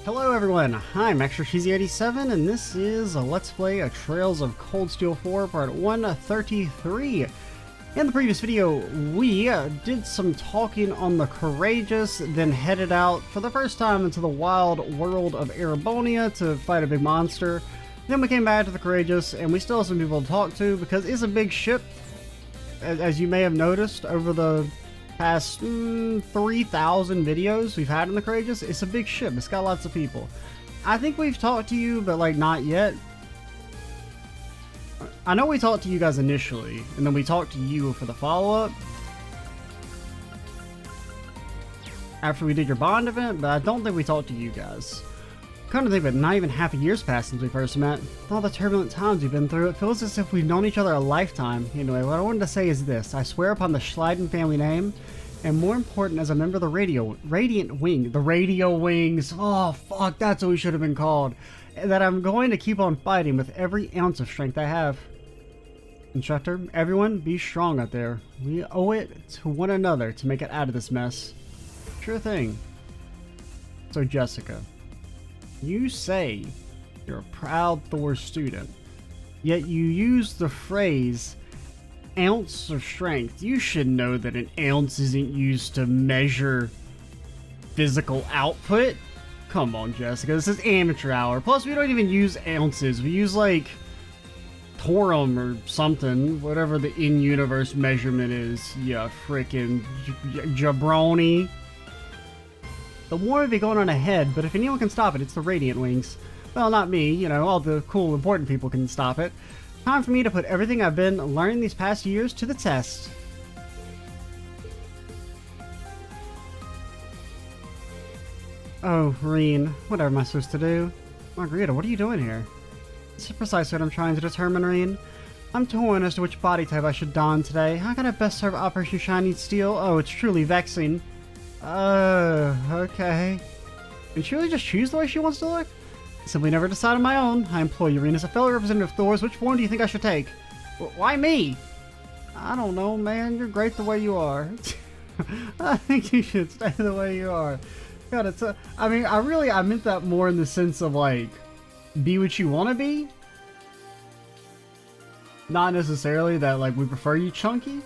Hello everyone, I'm ExtraCheesy87 and this is a Let's Play of Trails of Cold Steel 4 part 133. In the previous video, we did some talking on the Courageous, then headed out for the first time into the wild world of Erebonia to fight a big monster. Then we came back to the Courageous and we still have some people to talk to because it's a big ship, as you may have noticed over the past 3,000 videos we've had in the Courageous. It's a big ship. It's got lots of people. I think we've talked to you, but like not yet. I know we talked to you guys initially, and then we talked to you for the follow-up after we did your bond event, but I don't think we talked to you guys. Kind of think, but not even half a year's passed since we first met. With all the turbulent times we've been through, it feels as if we've known each other a lifetime. Anyway, what I wanted to say is this: I swear upon the Schleiden family name, and more important, as a member of the Radiant Wing, the Radio Wings. Oh fuck, that's what we should have been called. That I'm going to keep on fighting with every ounce of strength I have. Instructor, everyone, be strong out there. We owe it to one another to make it out of this mess. Sure thing. So Jessica, you say you're a proud Thor student, yet you use the phrase ounce of strength. You should know that an ounce isn't used to measure physical output. Come on, Jessica, this is amateur hour. Plus, we don't even use ounces. We use like Torum or something, whatever the in-universe measurement is. Yeah, frickin' jabroni. The war would be going on ahead, but if anyone can stop it, it's the Radiant Wings. Well, not me, you know, all the cool, important people can stop it. Time for me to put everything I've been learning these past years to the test. Oh, Reen, whatever am I supposed to do? Margarita, what are you doing here? This is precisely what I'm trying to determine, Reen. I'm torn as to which body type I should don today. How can I best serve Operation Shining Steel? Oh, it's truly vexing. Okay. Can she really just choose the way she wants to look? Simply never decide on my own. I implore you, Reen, as a fellow representative of Thor's, which form do you think I should take? Why me? I don't know, man. You're great the way you are. I think you should stay the way you are. God, it's I mean, I meant that more in the sense of, like, be what you want to be. Not necessarily that, like, we prefer you chunky.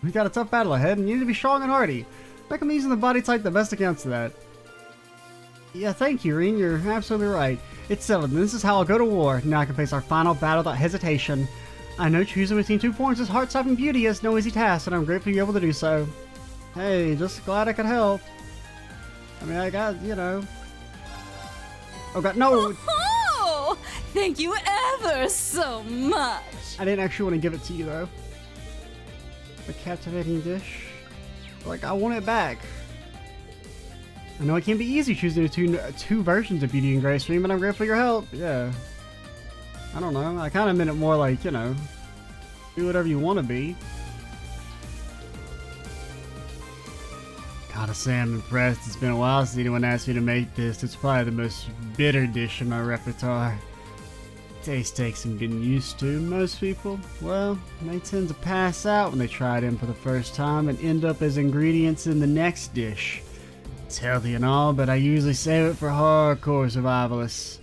We got a tough battle ahead, and you need to be strong and hardy. Like, I'm using the body type the best accounts of that. Yeah, thank you, Reen. You're absolutely right. It's settled, and this is how I'll go to war. Now I can face our final battle without hesitation. I know choosing between two forms is heart-stopping and beauty is no easy task, and I'm grateful you're able to do so. Hey, just glad I could help. I mean, I got, you know... Oh god, no! Oh, thank you ever so much! I didn't actually want to give it to you, though. A captivating dish. Like, I want it back. I know it can be easy choosing two versions of Beauty and Grace, Reen, but I'm grateful for your help. Yeah. I don't know. I kind of meant it more like, you know, do whatever you want to be. Gotta say, I'm impressed. It's been a while since anyone asked me to make this. It's probably the most bitter dish in my repertoire. Taste takes some getting used to. Most people, well, they tend to pass out when they try it in for the first time and end up as ingredients in the next dish. It's healthy and all, but I usually save it for hardcore survivalists.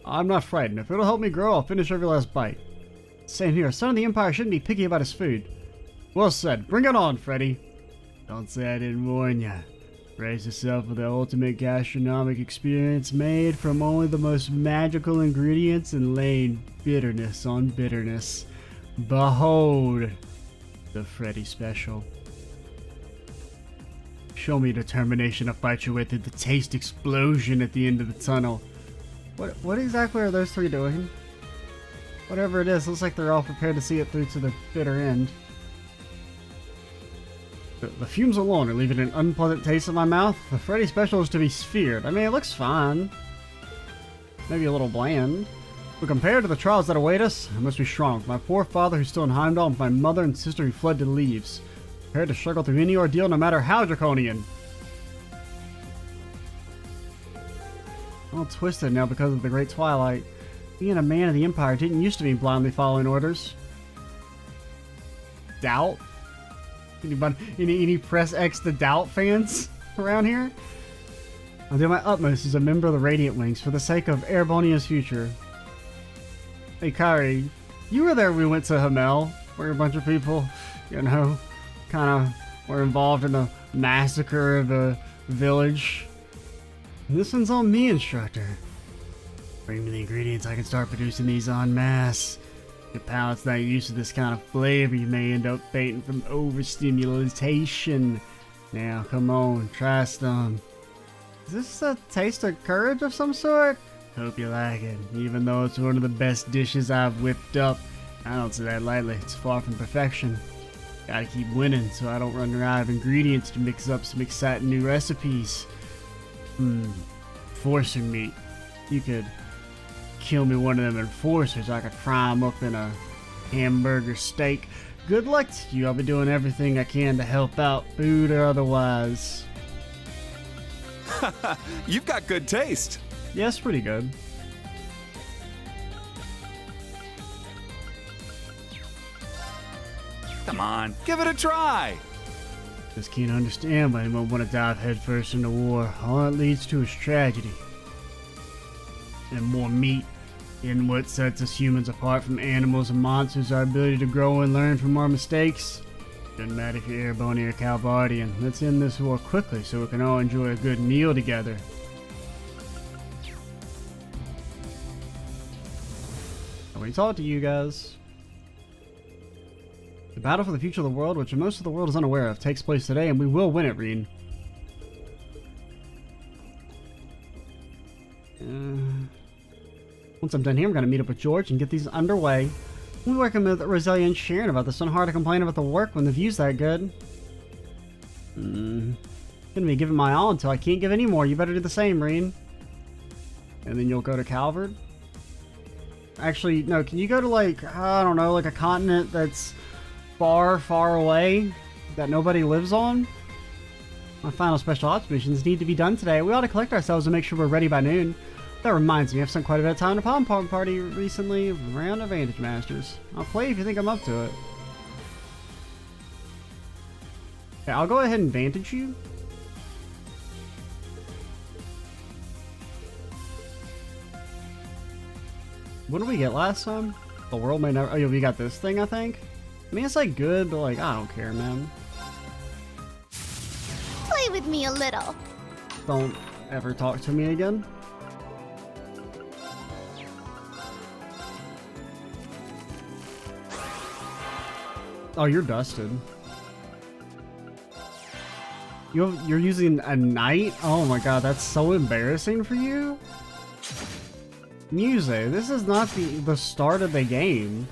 I'm not frightened. If it'll help me grow, I'll finish every last bite. Same here. Son of the Empire shouldn't be picky about his food. Well said. Bring it on, Freddy. Don't say I didn't warn ya. Brace yourself for the ultimate gastronomic experience made from only the most magical ingredients and laying bitterness on bitterness. Behold, the Freddy Special. Show me determination to fight you with it, the taste explosion at the end of the tunnel. What exactly are those three doing? Whatever it is, looks like they're all prepared to see it through to the bitter end. The fumes alone are leaving an unpleasant taste in my mouth. The Freddy Special is to be feared. I mean, it looks fine. Maybe a little bland. But compared to the trials that await us, I must be strong. My poor father who's still in Heimdall, and my mother and sister who fled to Leaves. Prepared to struggle through any ordeal, no matter how draconian. All twisted now because of the Great Twilight. Being a man of the Empire didn't used to mean blindly following orders. Doubt? Any press X the Doubt fans around here? I'll do my utmost as a member of the Radiant Wings for the sake of Erebonia's future. Hey Kari, you were there when we went to Hamel, where a bunch of people, you know, kind of were involved in the massacre of the village. This one's on me, instructor. Bring me the ingredients, I can start producing these en masse. Your palate's not used to this kind of flavor, you may end up fainting from overstimulation. Now, come on, try some. Is this a taste of courage of some sort? Hope you like it. Even though it's one of the best dishes I've whipped up, I don't say that lightly. It's far from perfection. Gotta keep winning so I don't run out of ingredients to mix up some exciting new recipes. Enforcer meat. You could kill me one of them enforcers. I could fry them up in a hamburger steak. Good luck to you. I'll be doing everything I can to help out, food or otherwise. You've got good taste. Yes, pretty good. Come on, give it a try. Just can't understand why anyone would want to dive headfirst into war. All it leads to is tragedy. And more meat. And what sets us humans apart from animals and monsters, our ability to grow and learn from our mistakes. Doesn't matter if you're Erebonia or Calvardian. Let's end this war quickly so we can all enjoy a good meal together. Let me talk to you guys. The battle for the future of the world, which most of the world is unaware of, takes place today, and we will win it, Reen. Once I'm done here, I'm going to meet up with George and get these underway. We're working with Roselia and Sharon about this. It's hard to complain about the work when the view's that good. Gonna be giving my all until I can't give any more. You better do the same, Reen. And then you'll go to Calvard. Actually, no, can you go to, like, I don't know, like a continent that's far, far away that nobody lives on? My final special ops missions need to be done today. We ought to collect ourselves and make sure we're ready by noon. That reminds me, I've spent quite a bit of time at a pom-pom party recently around Advantage Masters. I'll play if you think I'm up to it. Okay, I'll go ahead and Vantage you. What did we get last time? The world may never... Oh, yeah, we got this thing, I think. I mean, it's like good, but like, I don't care, man. Play with me a little. Don't ever talk to me again. Oh, you're dusted. You're using a knight? Oh my god, that's so embarrassing for you. Muse, this is not the start of the game.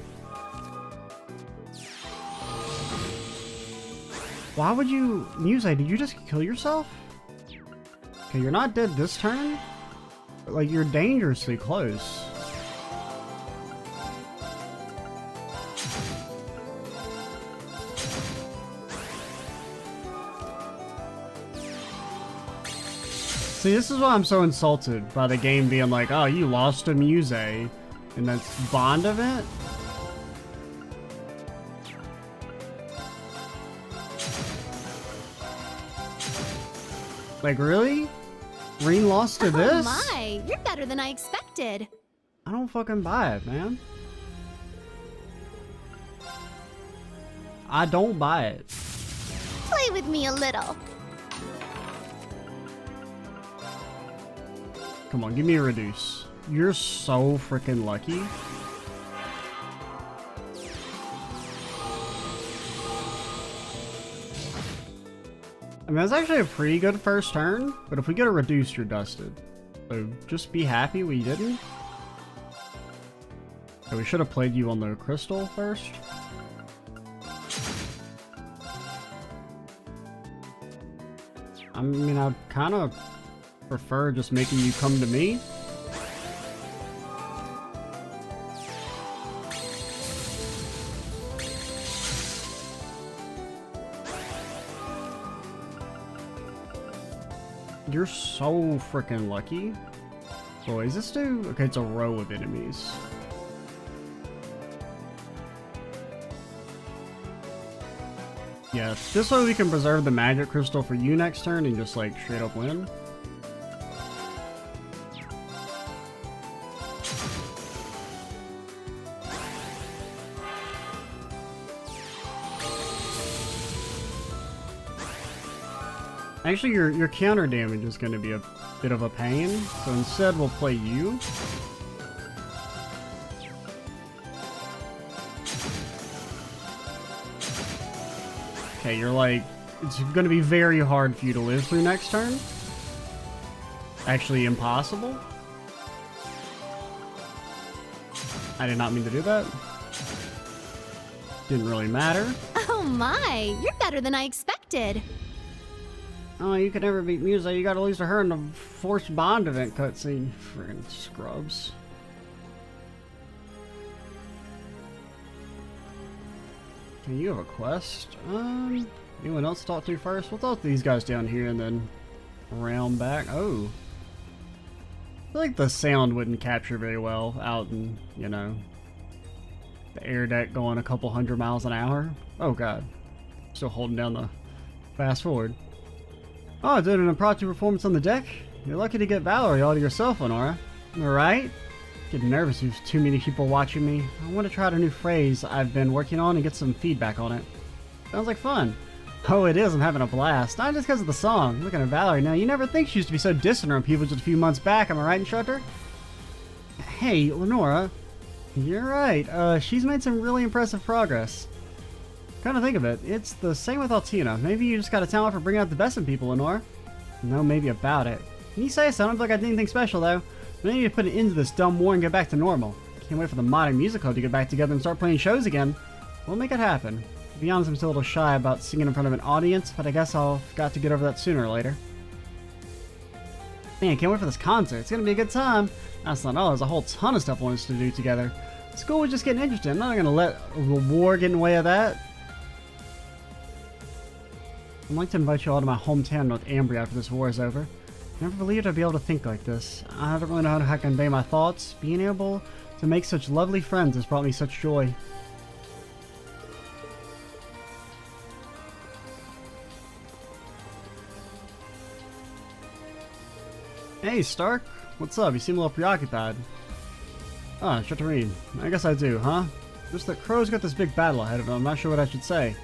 Why would you... Muse, did you just kill yourself? Okay, you're not dead this turn? But, like, you're dangerously close. See, this is why I'm so insulted by the game being like, oh, you lost a Muse in that Bond event? Like, really? Reen lost to this? Oh my, you're better than I expected. I don't fucking buy it, man. I don't buy it. Play with me a little. Come on, give me a reduce. You're so freaking lucky. I mean, that's actually a pretty good first turn, but if we get a reduce, you're dusted. So just be happy we didn't. Okay, we should have played you on the crystal first. I mean, I'd kind of prefer just making you come to me. You're so freaking lucky. Boy, is this dude? Okay, it's a row of enemies. Yeah, this way we can preserve the magic crystal for you next turn and just like straight up win. Actually, your counter damage is going to be a bit of a pain, so instead we'll play you. Okay, you're like, it's going to be very hard for you to live through next turn. Actually, impossible. I did not mean to do that. Didn't really matter. Oh my, you're better than I expected. Oh, you could never beat Musa. You gotta lose to her in the forced bond event cutscene. Friggin' scrubs. Okay, you have a quest. Anyone else to talk to first? We'll talk to these guys down here and then round back. Oh. I feel like the sound wouldn't capture very well out in, you know, the air deck going a couple 100 miles an hour. Oh god. Still holding down the fast forward. Oh, doing an impromptu performance on the deck? You're lucky to get Valerie all to yourself, Lenora. Alright? Getting nervous if there's too many people watching me. I want to try out a new phrase I've been working on and get some feedback on it. Sounds like fun. Oh, it is. I'm having a blast. Not just because of the song. Looking at Valerie now, you never think she used to be so distant on people just a few months back. Am I right, instructor? Hey, Lenora. You're right. She's made some really impressive progress. Kind of think of it, it's the same with Altina. Maybe you just got a talent for bringing out the best in people, Lenore. No, maybe about it. Can you say so? I don't feel like I did anything special, though. But I need to put an end to this dumb war and get back to normal. Can't wait for the modern music club to get back together and start playing shows again. We'll make it happen. To be honest, I'm still a little shy about singing in front of an audience, but I guess I'll got to get over that sooner or later. Man, can't wait for this concert. It's gonna be a good time. That's not all. There's a whole ton of stuff I want us to do together. School was just getting interested. I'm not gonna let the war get in the way of that. I'd like to invite you all to my hometown, North Ambria, after this war is over. I never believed I'd be able to think like this. I don't really know how to convey my thoughts. Being able to make such lovely friends has brought me such joy. Hey, Stark. What's up? You seem a little preoccupied. Ah, shut to read. I guess I do, huh? Just that Crow's got this big battle ahead of him. I'm not sure what I should say.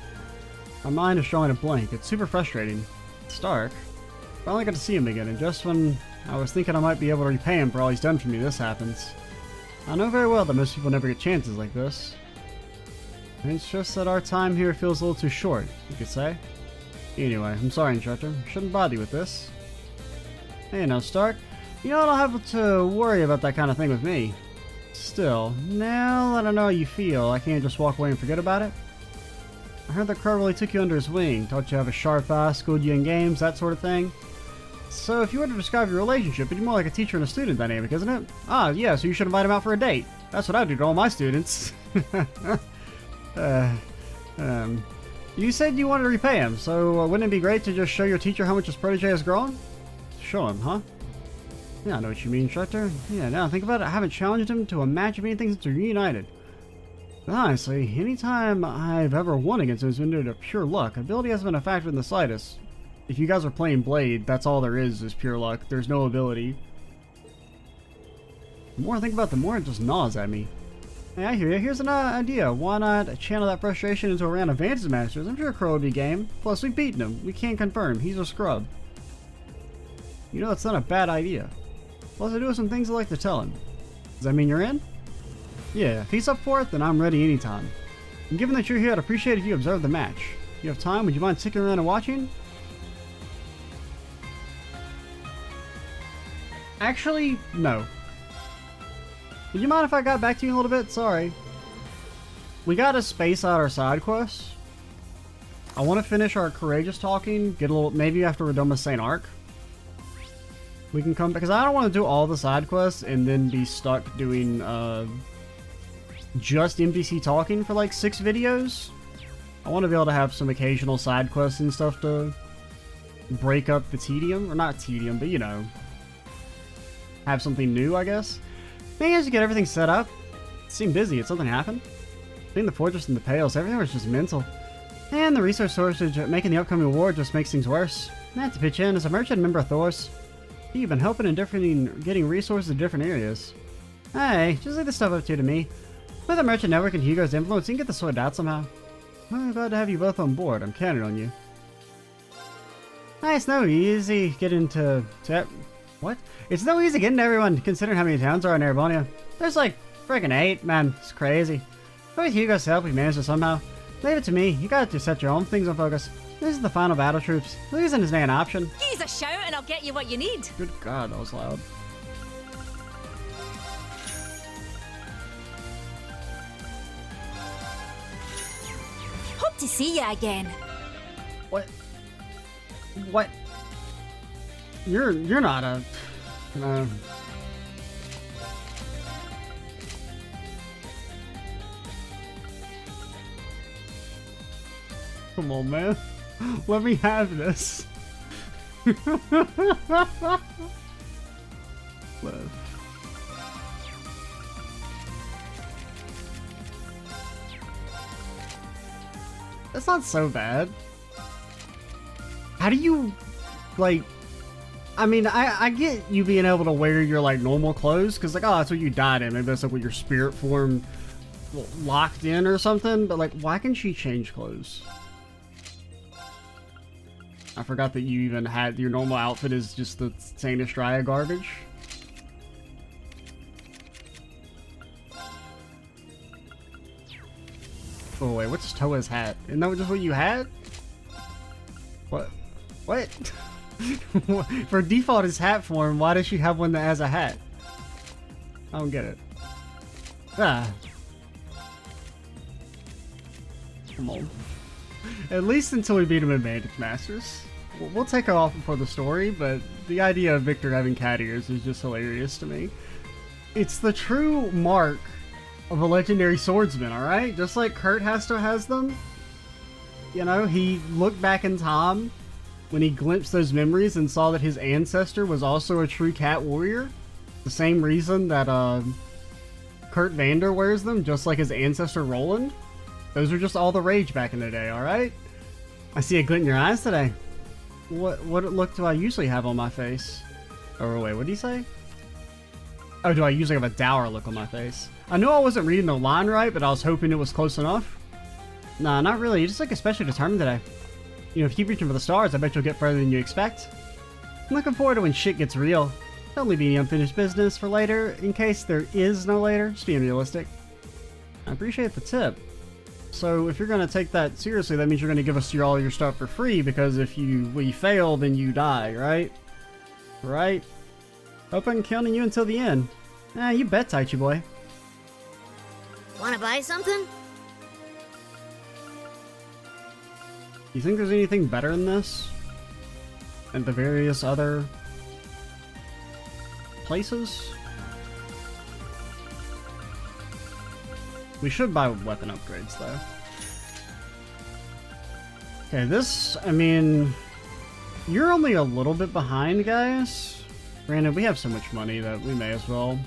My mind is drawing a blank. It's super frustrating. Stark. Finally got to see him again, and just when I was thinking I might be able to repay him for all he's done for me, this happens. I know very well that most people never get chances like this. And it's just that our time here feels a little too short, you could say. Anyway, I'm sorry, instructor. Shouldn't bother you with this. Hey now, Stark. You know, I don't have to worry about that kind of thing with me. Still, now that I know how you feel, I can't just walk away and forget about it. I heard that Crow really took you under his wing, taught you to have a sharp eye, schooled you in games, that sort of thing. So if you were to describe your relationship, it'd be more like a teacher and a student dynamic, isn't it? Ah, yeah, so you should invite him out for a date. That's what I do to all my students. You said you wanted to repay him, so wouldn't it be great to just show your teacher how much his protege has grown? Show him, huh? Yeah, I know what you mean, instructor. Yeah, now think about it, I haven't challenged him to a match of anything since we're reunited. But honestly, anytime I've ever won against him has been due to pure luck. Ability hasn't been a factor in the slightest. If you guys are playing Blade, that's all there is pure luck. There's no ability. The more I think about it, the more it just gnaws at me. Hey, I hear you. Here's an idea. Why not channel that frustration into a round of Vantage Masters? I'm sure Crow would be game. Plus, we've beaten him. We can't confirm. He's a scrub. You know, that's not a bad idea. Plus, I do have some things I'd like to tell him. Does that mean you're in? Yeah, if he's up for it, then I'm ready anytime. And given that you're here, I'd appreciate if you observe the match. If you have time, would you mind sticking around and watching? Actually, no. Would you mind if I got back to you in a little bit? Sorry. We gotta space out our side quests. I want to finish our courageous talking, get a little, maybe after we're done with St. Arc. We can come, because I don't want to do all the side quests and then be stuck doing, just NPC talking for like 6 videos. I want to be able to have some occasional side quests and stuff to break up the tedium, or not tedium, but you know, have something new, I guess. Maybe as you get everything set up. It seemed busy. Did something happen? Between the fortress and the Pales, everything was just mental. And the resource shortage making the upcoming war just makes things worse. I had to pitch in as a merchant member of Thor's. You've been helping in getting resources in different areas. Hey, just leave this stuff up to me. With the merchant network and Hugo's influence, you can get this sorted out somehow. I'm glad to have you both on board. I'm counting on you. It's no easy getting to what? It's no easy getting to everyone, considering how many towns are in Erebonia. There's like freaking 8, man. It's crazy. But with Hugo's help, we managed it somehow. Leave it to me. You got to set your own things on focus. This is the final battle troops. Losing is not an option. Use a shout and I'll get you what you need. Good God, that was loud. Hope to see you again. What? What? You're not a... Come on, man. Let me have this. That's not so bad. How do you, like... I mean, I get you being able to wear your, like, normal clothes, because, like, oh, that's what you died in. Maybe that's, like, what your spirit form locked in or something, but, like, why can she change clothes? I forgot that you even had your normal outfit is just the Saint Estrella garbage. Oh wait, what's Toa's hat? Isn't that just what you had? What? What? For default is hat form, why does she have one that has a hat? I don't get it. Ah. Come on. At least until we beat him in Bandit Masters. We'll take her off before the story, but the idea of Victor having cat ears is just hilarious to me. It's the true mark of a legendary swordsman, alright? Just like Kurt has them. You know, he looked back in time when he glimpsed those memories and saw that his ancestor was also a true cat warrior. The same reason that Kurt Vander wears them, just like his ancestor Roland. Those were just all the rage back in the day, alright? I see a glint in your eyes today. What look do I usually have on my face? Oh wait, what did he say? Oh, do I usually have a dour look on my face? I know I wasn't reading the line right, but I was hoping it was close enough. Nah, not really. You just look especially determined today. You know, if you keep reaching for the stars, I bet you'll get further than you expect. I'm looking forward to when shit gets real. Don't leave any unfinished business for later, in case there is no later. Just being realistic. I appreciate the tip. So if you're going to take that seriously, that means you're going to give us all your stuff for free, because if we fail, then you die, right? Right? Hope I can count on you until the end. You bet, Taichi boy. Wanna buy something? You think there's anything better in this? And the various other places? We should buy weapon upgrades, though. Okay, this, I mean... You're only a little bit behind, guys. Granted, we have so much money that we may as well.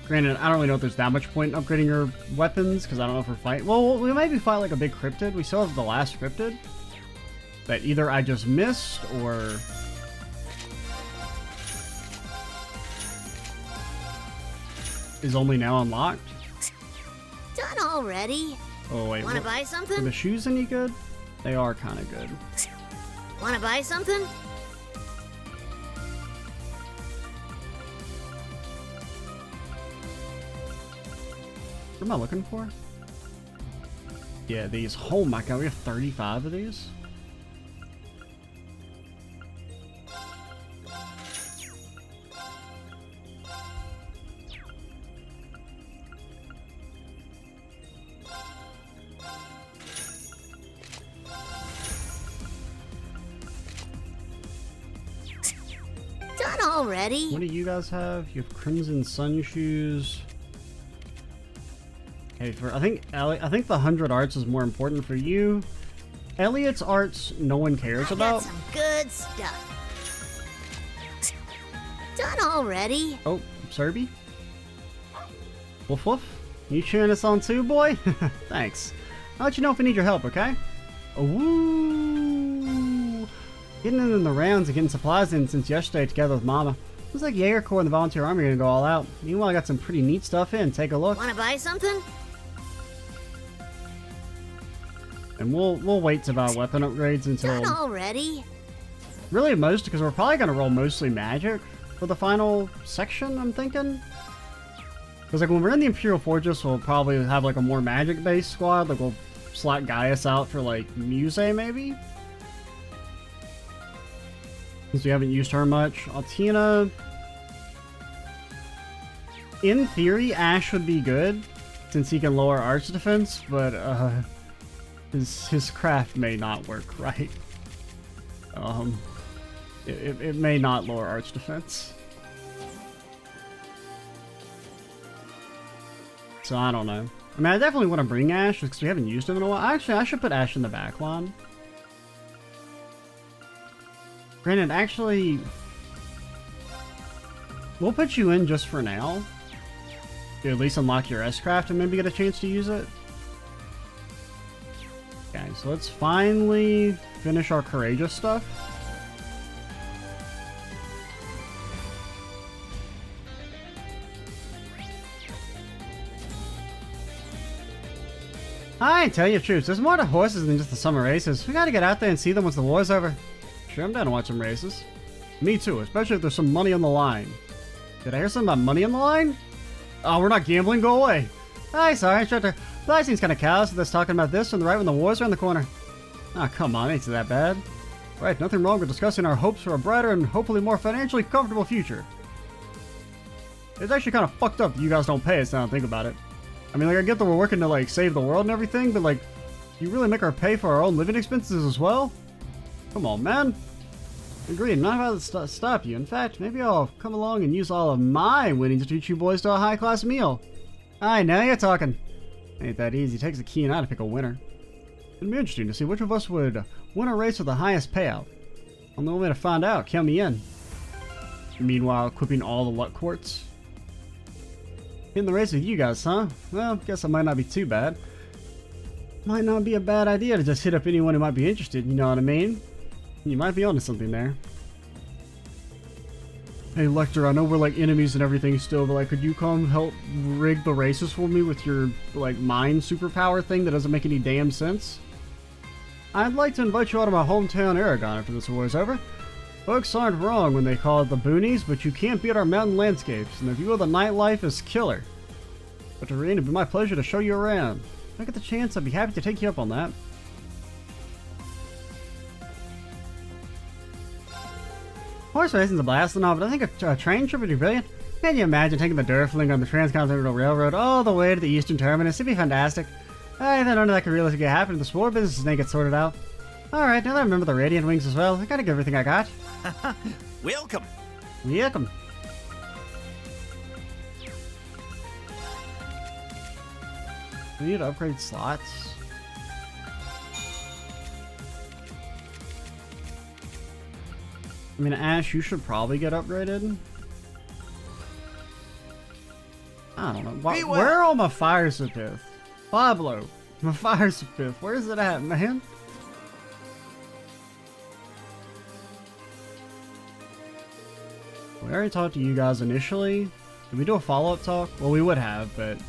Granted, I don't really know if there's that much point in upgrading your weapons, because I don't know if we're fighting... Well, we maybe fight like a big cryptid. We still have the last cryptid. That either I just missed, or... is only now unlocked. Done already. Oh wait, Wanna buy are something? the shoes any good? They are kind of good. Wanna buy something? What am I looking for? Yeah, these. Oh my god, we have 35 of these? Done already. What do you guys have? You have Crimson Sun shoes. Okay, I think the 100 arts is more important for you. Elliot's arts, no one cares I about. got some good stuff. Done already. Oh, Serby? Woof woof. You cheering us on too, boy? Thanks. I'll let you know if I need your help, okay? Ooh. Getting in the rounds and getting supplies in since yesterday together with Mama. Looks like Jaeger Corps and the Volunteer Army are gonna go all out. Meanwhile, I got some pretty neat stuff in. Take a look. Wanna buy something? And we'll wait to buy weapon upgrades until Done already? really most, because we're probably gonna roll mostly magic for the final section, I'm thinking. Because like when we're in the Imperial Fortress, we'll probably have like a more magic based squad. Like we'll slot Gaius out for like Muse maybe. Since we haven't used her much. Altina. In theory, Ash would be good since he can lower arch defense, but his craft may not work right. It may not lower arch defense. So I don't know. I mean, I definitely want to bring Ash because we haven't used him in a while. Actually, I should put Ash in the back line. Granted, actually, we'll put you in just for now. To at least unlock your S-Craft and maybe get a chance to use it. Okay, so let's finally finish our courageous stuff. I tell you the truth, there's more to horses than just the summer races. We gotta get out there and see them once the war's over. Sure, I'm down to watch some races. Me too, especially if there's some money on the line. Did I hear something about money on the line? Oh, we're not gambling, go away. Hi, sorry, sure. The life seems kinda callous with us talking about this and right when the war's around the corner. Ah, come on, ain't that bad. Right, nothing wrong with discussing our hopes for a brighter and hopefully more financially comfortable future. It's actually kind of fucked up that you guys don't pay us now and think about it. I mean, like, I get that we're working to, like, save the world and everything, but, like, you really make our pay for our own living expenses as well? Come on, man. Agreed, not about to stop you. In fact, maybe I'll come along and use all of my winnings to treat you boys to a high-class meal. Aye, now you're talking. Ain't that easy. It takes a keen eye to pick a winner. It'd be interesting to see which of us would win a race with the highest payout. On the only way to find out, count me in. Meanwhile, equipping all the luck quartz. In the race with you guys, huh? Well, guess it might not be too bad. Might not be a bad idea to just hit up anyone who might be interested, you know what I mean? You might be onto something there. Hey Lecter, I know we're like enemies and everything still, but like could you come help rig the races for me with your like mind superpower thing that doesn't make any damn sense? I'd like to invite you out of my hometown Aragon after this war's over. Folks aren't wrong when they call it the boonies, but you can't beat our mountain landscapes, and the view of the nightlife is killer. But Irene, it'd be my pleasure to show you around. If I get the chance, I'd be happy to take you up on that. Horse racing's a blast and all, but I think a train trip would be brilliant. Can you imagine taking the Durfling on the Transcontinental Railroad all the way to the eastern terminus? It'd be fantastic. I don't know that could realistically happen if the spore business may get sorted out. Alright, now that I remember the Radiant Wings as well, I gotta give everything I got. Welcome. Welcome. We need to upgrade slots. I mean, Ash, you should probably get upgraded. I don't know. Where are all my Fire Sapith? Pablo, my Fire Sapith. Where is it at, man? We already talked to you guys initially. Did we do a follow-up talk? Well, we would have, but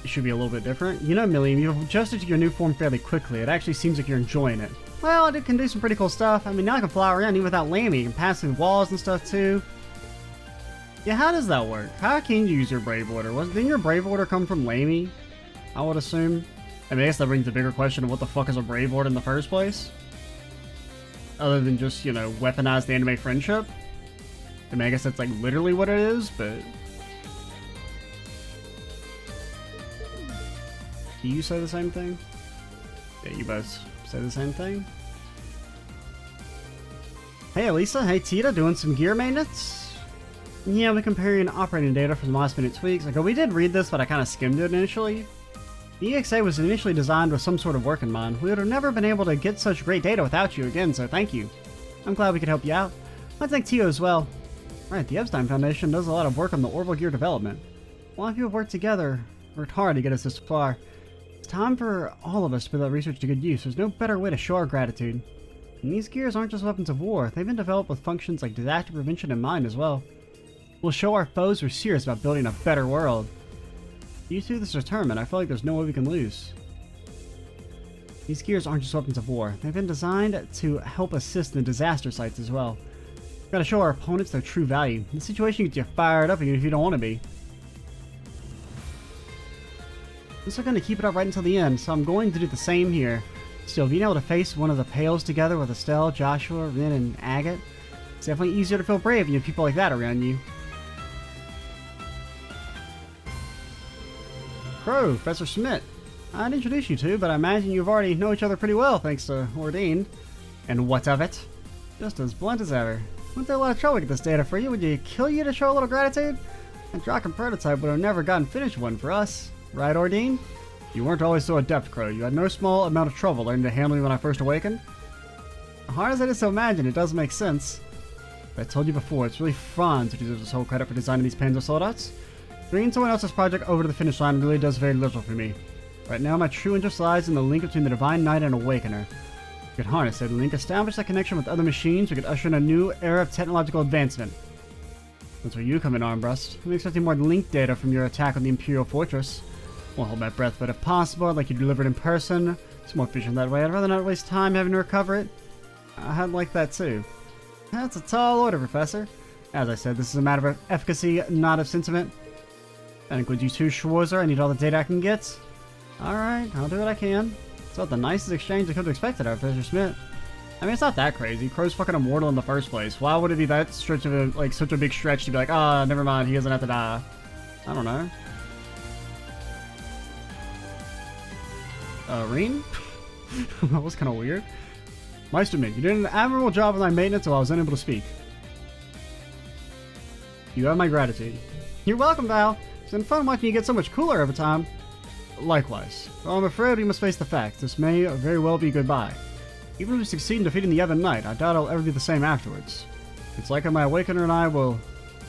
it should be a little bit different. You know, Milliam, you've adjusted to your new form fairly quickly. It actually seems like you're enjoying it. Well, it can do some pretty cool stuff. I mean, now I can fly around even without landing. You can pass through walls and stuff, too. Yeah, how does that work? How can you use your Brave Order? Didn't your Brave Order come from Lamy? I would assume. I mean, I guess that brings the bigger question of what the fuck is a Brave Order in the first place? Other than just, you know, weaponize the anime friendship? I mean, I guess that's like literally what it is, but... Do you say the same thing? Yeah, you both say the same thing. Hey Elisa, hey Tita, doing some gear maintenance? Yeah, we're comparing operating data from the last minute tweaks. Like, we did read this, but I kind of skimmed it initially. The EXA was initially designed with some sort of work in mind. We would have never been able to get such great data without you again, so thank you. I'm glad we could help you out. I'd thank Tio as well. Right, the Epstein Foundation does a lot of work on the orbital gear development. A lot of people have worked hard to get us this far. It's time for all of us to put that research to good use. There's no better way to show our gratitude. And these gears aren't just weapons of war. They've been developed with functions like disaster prevention in mind as well. We'll show our foes we're serious about building a better world. You two this determined. I feel like there's no way we can lose. These gears aren't just weapons of war. They've been designed to help assist in disaster sites as well. We've got to show our opponents their true value. The situation gets you fired up even if you don't want to be. This is going to keep it up right until the end, so I'm going to do the same here. Still, being able to face one of the Pales together with Estelle, Joshua, Rin, and Agate, it's definitely easier to feel brave when you have people like that around you. Crow, Professor Schmidt. I'd introduce you two, but I imagine you've already know each other pretty well thanks to Ordain. And what of it? Just as blunt as ever. Went through a lot of trouble to get this data for you. Would you kill you to show a little gratitude? A Draken prototype would have never gotten finished one for us. Right, Ordain? You weren't always so adept, Crow. You had no small amount of trouble learning to handle me when I first awakened. Hard as it is to imagine, it does make sense. But I told you before, it's really Franz who deserves this whole credit for designing these Panzer Soldats. Bringing someone else's project over to the finish line really does very little for me. Right now, my true interest lies in the link between the Divine Knight and Awakener. We could harness that link, establish that connection with other machines, we could usher in a new era of technological advancement. That's where you come in, Armbrust. I'm expecting more link data from your attack on the Imperial Fortress. Won't hold my breath, but if possible, I'd like you delivered in person. It's more efficient that way. I'd rather not waste time having to recover it. I'd like that too. That's a tall order, Professor. As I said, this is a matter of efficacy, not of sentiment. That includes you too, Schwarzer. I need all the data I can get. Alright, I'll do what I can. It's not the nicest exchange I could have expected out of Professor Schmidt. I mean, it's not that crazy. Crow's fucking immortal in the first place. Why would it be that stretch of a, like, such a big stretch to be like, ah, never mind, he doesn't have to die? I don't know. Reen? That was kind of weird. Meisterman, you did an admirable job with my maintenance while I was unable to speak. You have my gratitude. You're welcome, Val. It's been fun watching you get so much cooler over time. Likewise. Well, I'm afraid we must face the facts. This may very well be goodbye. Even if we succeed in defeating the Ebon Knight, I doubt I'll ever be the same afterwards. It's like my Awakener and I will...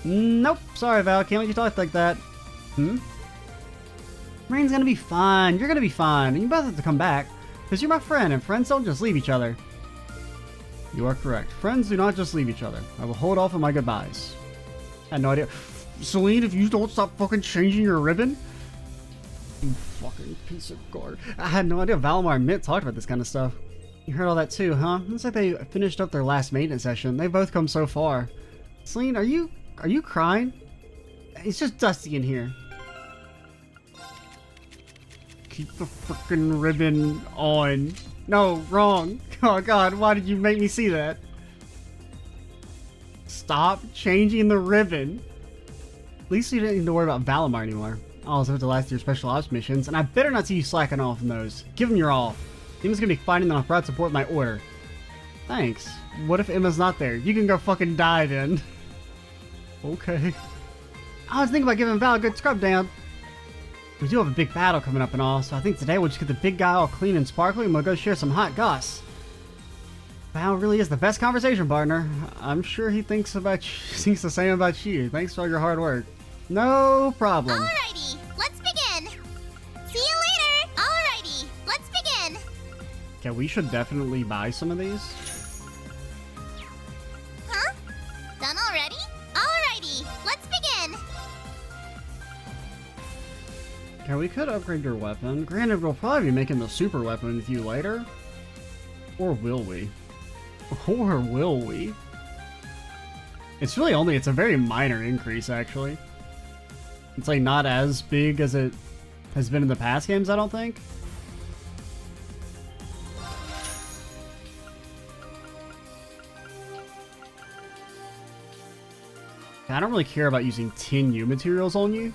Nope. Sorry, Val. Can't let you talk like that. Rain's gonna be fine. You're gonna be fine. And you both have to come back. Because you're my friend, and friends don't just leave each other. You are correct. Friends do not just leave each other. I will hold off on my goodbyes. I had no idea. Celine, if you don't stop fucking changing your ribbon... You fucking piece of garbage. I had no idea Valimar and Mint talked about this kind of stuff. You heard all that too, huh? Looks like they finished up their last maintenance session. They've both come so far. Celine, are you crying? It's just dusty in here. Keep the fucking ribbon on. No, wrong. Oh god, why did you make me see that? Stop changing the ribbon. At least you didn't need to worry about Valimar anymore. I also have to last year's special ops missions, and I better not see you slacking off on those. Give them your all. Emma's gonna be fighting on a proud support my order. Thanks. What if Emma's not there? You can go fucking die then. Okay. I was thinking about giving Val a good scrub down. We do have a big battle coming up and all, so I think today we'll just get the big guy all clean and sparkly and we'll go share some hot goss. Val really is the best conversation partner. I'm sure he thinks the same about you. Thanks for all your hard work. No problem. Alrighty, let's begin. See you later. Alrighty, let's begin. Okay, we should definitely buy some of these. Huh? Done already? Alrighty, let's begin. Okay, we could upgrade your weapon. Granted, we'll probably be making the super weapon with you later. Or will we? Or will we? It's really only, it's a very minor increase, actually. It's like not as big as it has been in the past games, I don't think. I don't really care about using 10 U materials on you.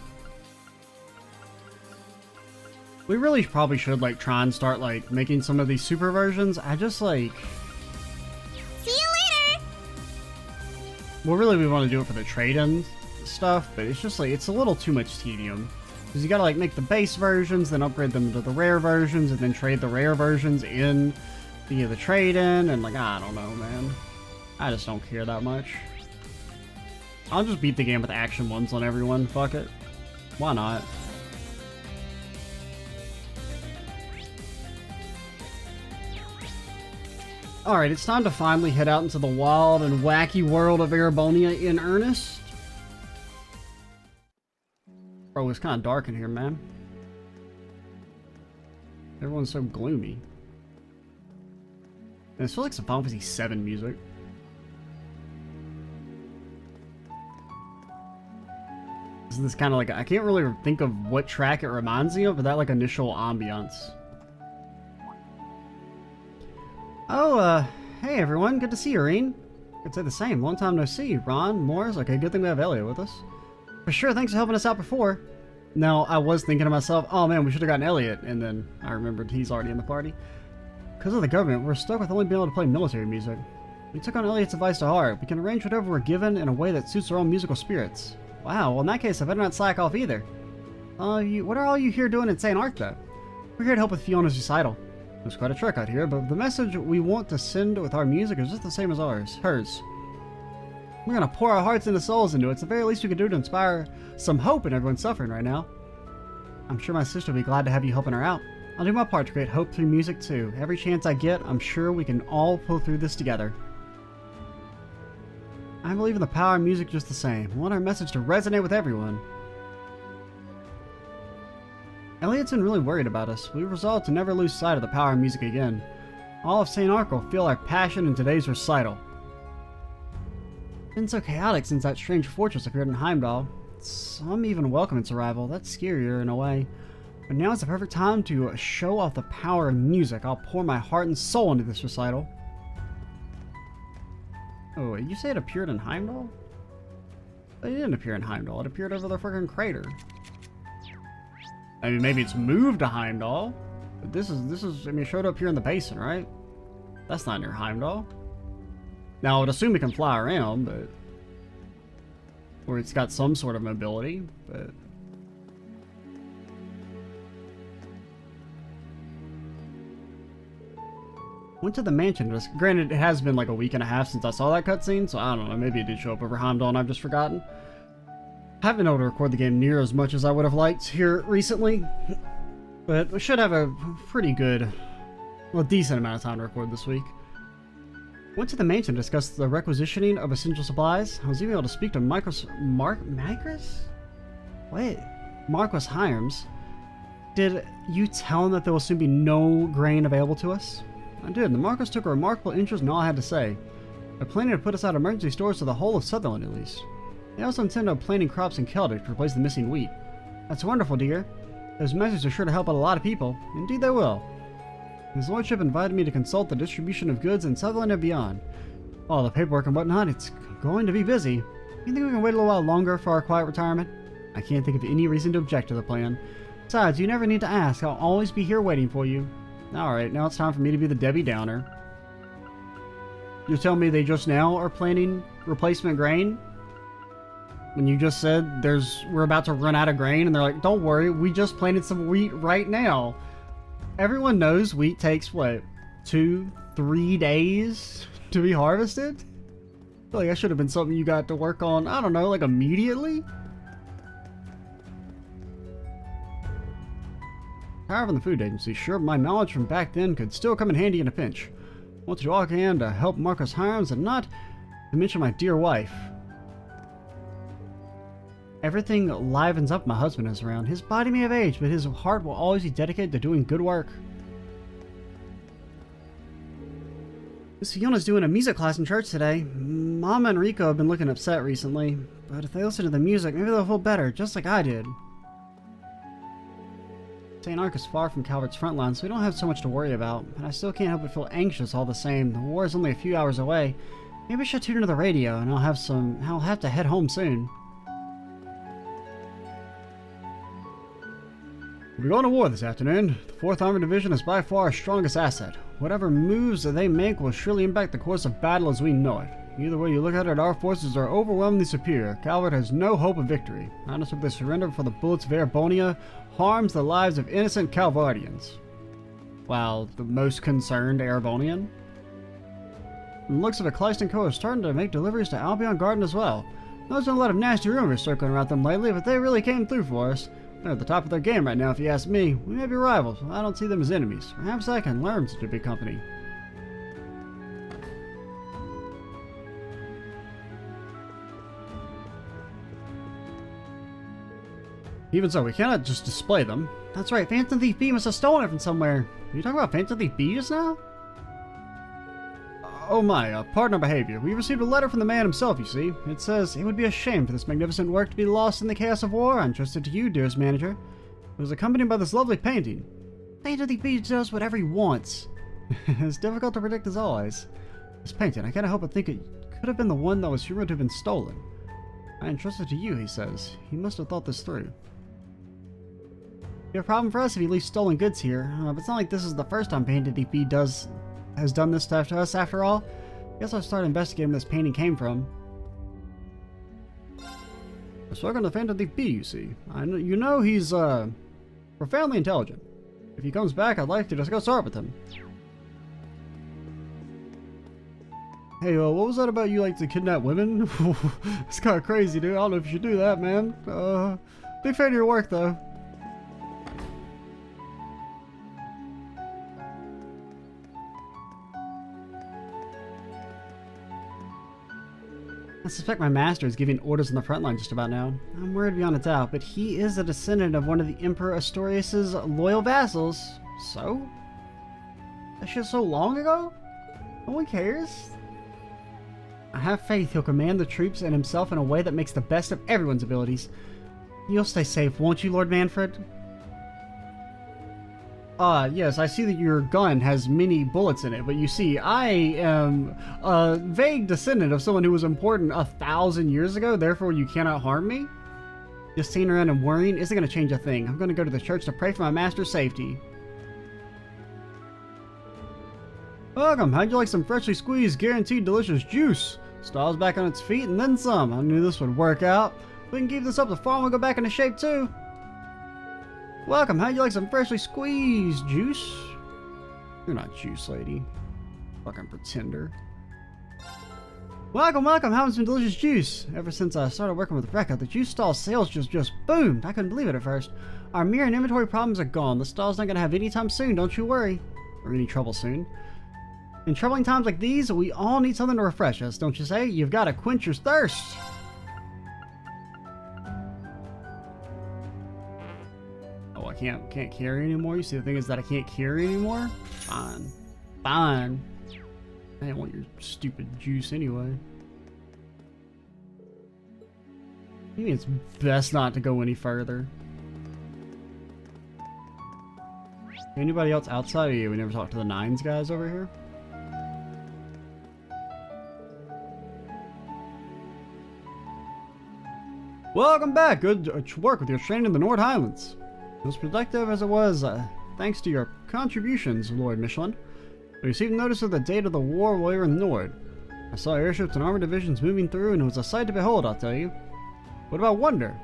We really probably should like try and start like making some of these super versions. I just like... See you later. Well, really we want to do it for the trade-in stuff, but it's just like, it's a little too much tedium. Because you gotta like make the base versions, then upgrade them to the rare versions, and then trade the rare versions in via the trade-in, and like, I don't know, man. I just don't care that much. I'll just beat the game with action ones on everyone, fuck it. Why not? Alright, it's time to finally head out into the wild and wacky world of Erebonia in earnest. Bro, it's kind of dark in here, man. Everyone's so gloomy. This feels like some Final Fantasy VII music. This is kind of like, I can't really think of what track it reminds me of, but that like initial ambiance. Oh, hey everyone, good to see you, Irene. Could say the same. Long time no see. Ron, Morris, okay, good thing we have Elliot with us. For sure, thanks for helping us out before. Now, I was thinking to myself, oh man, we should have gotten Elliot, and then I remembered he's already in the party. Because of the government, we're stuck with only being able to play military music. We took on Elliot's advice to heart. We can arrange whatever we're given in a way that suits our own musical spirits. Wow, well in that case, I better not slack off either. What are all you here doing in St. Arc, though? We're here to help with Fiona's recital. There's quite a trek out here, but the message we want to send with our music is just the same as hers. We're gonna pour our hearts and souls into it. It's the very least we can do to inspire some hope in everyone suffering right now. I'm sure my sister will be glad to have you helping her out. I'll do my part to create hope through music too. Every chance I get, I'm sure we can all pull through this together. I believe in the power of music just the same. I want our message to resonate with everyone. Elliot's been really worried about us. We resolved to never lose sight of the power of music again. All of St. Arc will feel our passion in today's recital. It's been so chaotic since that strange fortress appeared in Heimdall. Some even welcome its arrival. That's scarier in a way. But now is the perfect time to show off the power of music. I'll pour my heart and soul into this recital. Oh, you say it appeared in Heimdall? It didn't appear in Heimdall. It appeared over the freaking crater. I mean, maybe it's moved to Heimdall. But this is, I mean, it showed up here in the basin, right? That's not near Heimdall. Now, I would assume it can fly around, but... or it's got some sort of mobility, but... Went to the mansion. Granted, it has been like a week and a half since I saw that cutscene, so I don't know, maybe it did show up over Heimdall and I've just forgotten. Haven't been able to record the game near as much as I would have liked here recently, but we should have a pretty good, well, decent amount of time to record this week. Went to the mansion to discuss the requisitioning of essential supplies. I was even able to speak to Marcus Hyams. Did you tell him that there will soon be no grain available to us? I did, and the Marcus took a remarkable interest in all I had to say. They're planning to put us out emergency stores to the whole of Sutherland, at least. They also intend on planting crops in Celtic to replace the missing wheat. That's wonderful, dear. Those measures are sure to help out a lot of people. Indeed they will. His Lordship invited me to consult the distribution of goods in Sutherland and beyond. All the paperwork and whatnot, it's going to be busy. You think we can wait a little while longer for our quiet retirement? I can't think of any reason to object to the plan. Besides, you never need to ask. I'll always be here waiting for you. Alright, now it's time for me to be the Debbie Downer. You're telling me they just now are planting replacement grain? When you just said we're about to run out of grain, and they're like, don't worry, we just planted some wheat right now. Everyone knows wheat takes, what, 2-3 days to be harvested? I feel like that should have been something you got to work on, I don't know, like immediately? Power from the food agency. Sure, my knowledge from back then could still come in handy in a pinch. Want to do all I can to help Marcus Hyams, and not to mention my dear wife. Everything livens up my husband is around. His body may have aged, but his heart will always be dedicated to doing good work. Miss Fiona's doing a music class in church today. Mama and Rico have been looking upset recently, but if they listen to the music, maybe they'll feel better, just like I did. St. Arc is far from Calvert's front line, so we don't have so much to worry about, but I still can't help but feel anxious all the same. The war is only a few hours away. Maybe I should tune into the radio, and I'll have to head home soon. We're going to war this afternoon. The 4th Armored Division is by far our strongest asset. Whatever moves that they make will surely impact the course of battle as we know it. Either way you look at it, our forces are overwhelmingly superior. Calvert has no hope of victory. Not if they surrender before the bullets of Erebonia harms the lives of innocent Calvardians. Wow, the most concerned Erebonian? From the looks of it, Kleist & Co. are starting to make deliveries to Albion Garden as well. There's been a lot of nasty rumors circling around them lately, but they really came through for us. They're at the top of their game right now, if you ask me. We may be rivals, but I don't see them as enemies. Perhaps I can learn such a big company. Even so, we cannot just display them. That's right, Phantom Thief B must have stolen it from somewhere. Are you talking about Phantom Thief B just now? Oh my, pardon our behavior. We received a letter from the man himself, you see. It says, it would be a shame for this magnificent work to be lost in the chaos of war. I entrusted to you, dearest manager. It was accompanied by this lovely painting. Painter the Beach does whatever he wants. It's difficult to predict as always. This painting, I can't help but think it could have been the one that was rumored to have been stolen. I entrusted to you, he says. He must have thought this through. Be a problem for us if he leaves stolen goods here. But it's not like this is the first time Painter the Beach has done this stuff to us after all. Guess I'll start investigating where this painting came from. I was talking to Painter the Beach, you see. You know he's profoundly intelligent. If he comes back, I'd like to discuss art with him. Hey, what was that about you like to kidnap women? It's kind of crazy, dude. I don't know if you should do that, man. Big fan of your work, though. I suspect my master is giving orders on the front line just about now. I'm worried beyond a doubt, but he is a descendant of one of the Emperor Astorius' loyal vassals. So? That shit so long ago? No one cares? I have faith he'll command the troops and himself in a way that makes the best of everyone's abilities. You'll stay safe, won't you, Lord Manfred? Yes, I see that your gun has many bullets in it, but you see, I am a vague descendant of someone who was important 1,000 years ago, therefore you cannot harm me? Just sitting around and worrying isn't going to change a thing. I'm going to go to the church to pray for my master's safety. Welcome, how'd you like some freshly squeezed, guaranteed delicious juice? Style's back on its feet and then some. I knew this would work out. We can keep this up, the farm will go back into shape too. Welcome, how'd you like some freshly squeezed juice? You're not juice, lady. Fucking pretender. Welcome, welcome, having some delicious juice. Ever since I started working with Rekka, the juice stall sales just boomed. I couldn't believe it at first. Our mirror and inventory problems are gone. The stall's not gonna have any time soon, don't you worry. Or any trouble soon. In troubling times like these, we all need something to refresh us, don't you say? You've got to quench your thirst. Oh, I can't carry anymore? You see, the thing is that I can't carry anymore? Fine. Fine. I didn't want your stupid juice anyway. Maybe it's best not to go any further. Anybody else outside of you? We never talked to the Nines guys over here? Welcome back! Good work with your training in the Nord Highlands. As productive as it was, thanks to your contributions, Lord Michelin. We received notice of the date of the war while you were in the Nord. I saw airships and armored divisions moving through, and it was a sight to behold, I'll tell you. What about Wonder?